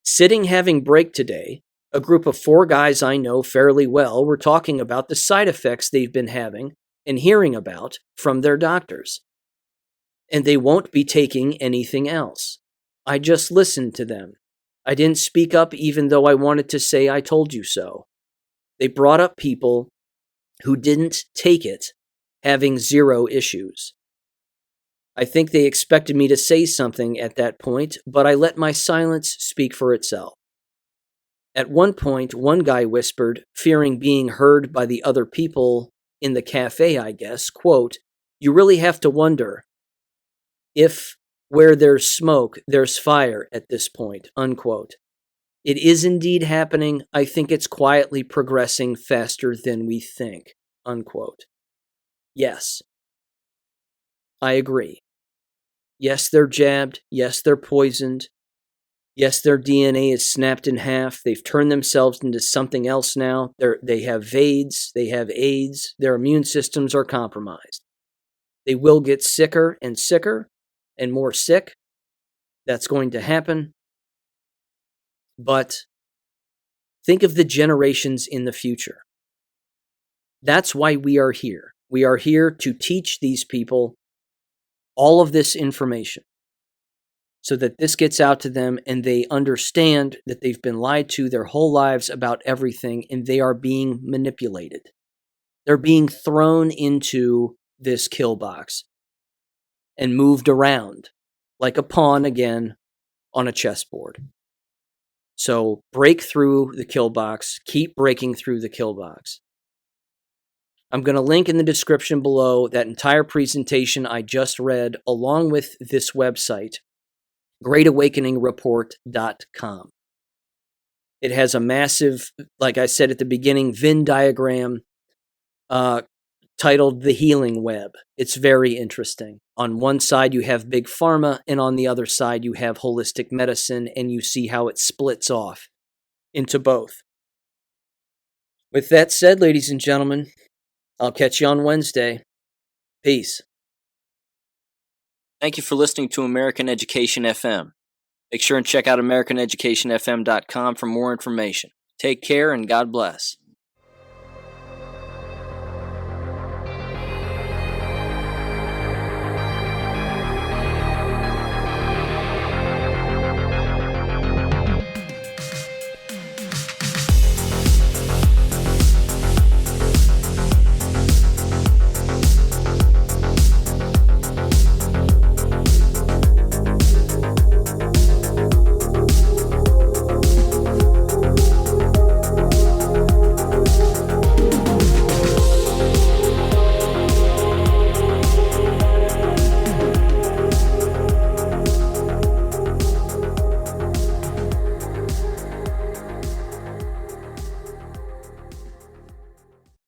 Sitting having break today, a group of 4 guys I know fairly well were talking about the side effects they've been having and hearing about from their doctors. And they won't be taking anything else. I just listened to them. I didn't speak up even though I wanted to say I told you so. They brought up people who didn't take it, having 0 issues. I think they expected me to say something at that point, but I let my silence speak for itself. At one point, one guy whispered, fearing being heard by the other people in the cafe, I guess, quote, you really have to wonder if where there's smoke, there's fire at this point, unquote. It is indeed happening. I think it's quietly progressing faster than we think, unquote. Yes, I agree. Yes, they're jabbed. Yes, they're poisoned. Yes, their DNA is snapped in half. They've turned themselves into something else now. They have VAIDS. They have AIDS. Their immune systems are compromised. They will get sicker and sicker and more sick. That's going to happen. But think of the generations in the future. That's why we are here. We are here to teach these people all of this information so that this gets out to them and they understand that they've been lied to their whole lives about everything and they are being manipulated. They're being thrown into this kill box and moved around like a pawn again on a chessboard. So break through the kill box. Keep breaking through the kill box. I'm going to link in the description below that entire presentation I just read, along with this website, GreatAwakeningReport.com. It has a massive, like I said at the beginning, Venn diagram titled The Healing Web. It's very interesting. On one side, you have Big Pharma, and on the other side, you have holistic medicine, and you see how it splits off into both. With that said, ladies and gentlemen, I'll catch you on Wednesday. Peace. Thank you for listening to American Education FM. Make sure and check out AmericanEducationFM.com for more information. Take care and God bless.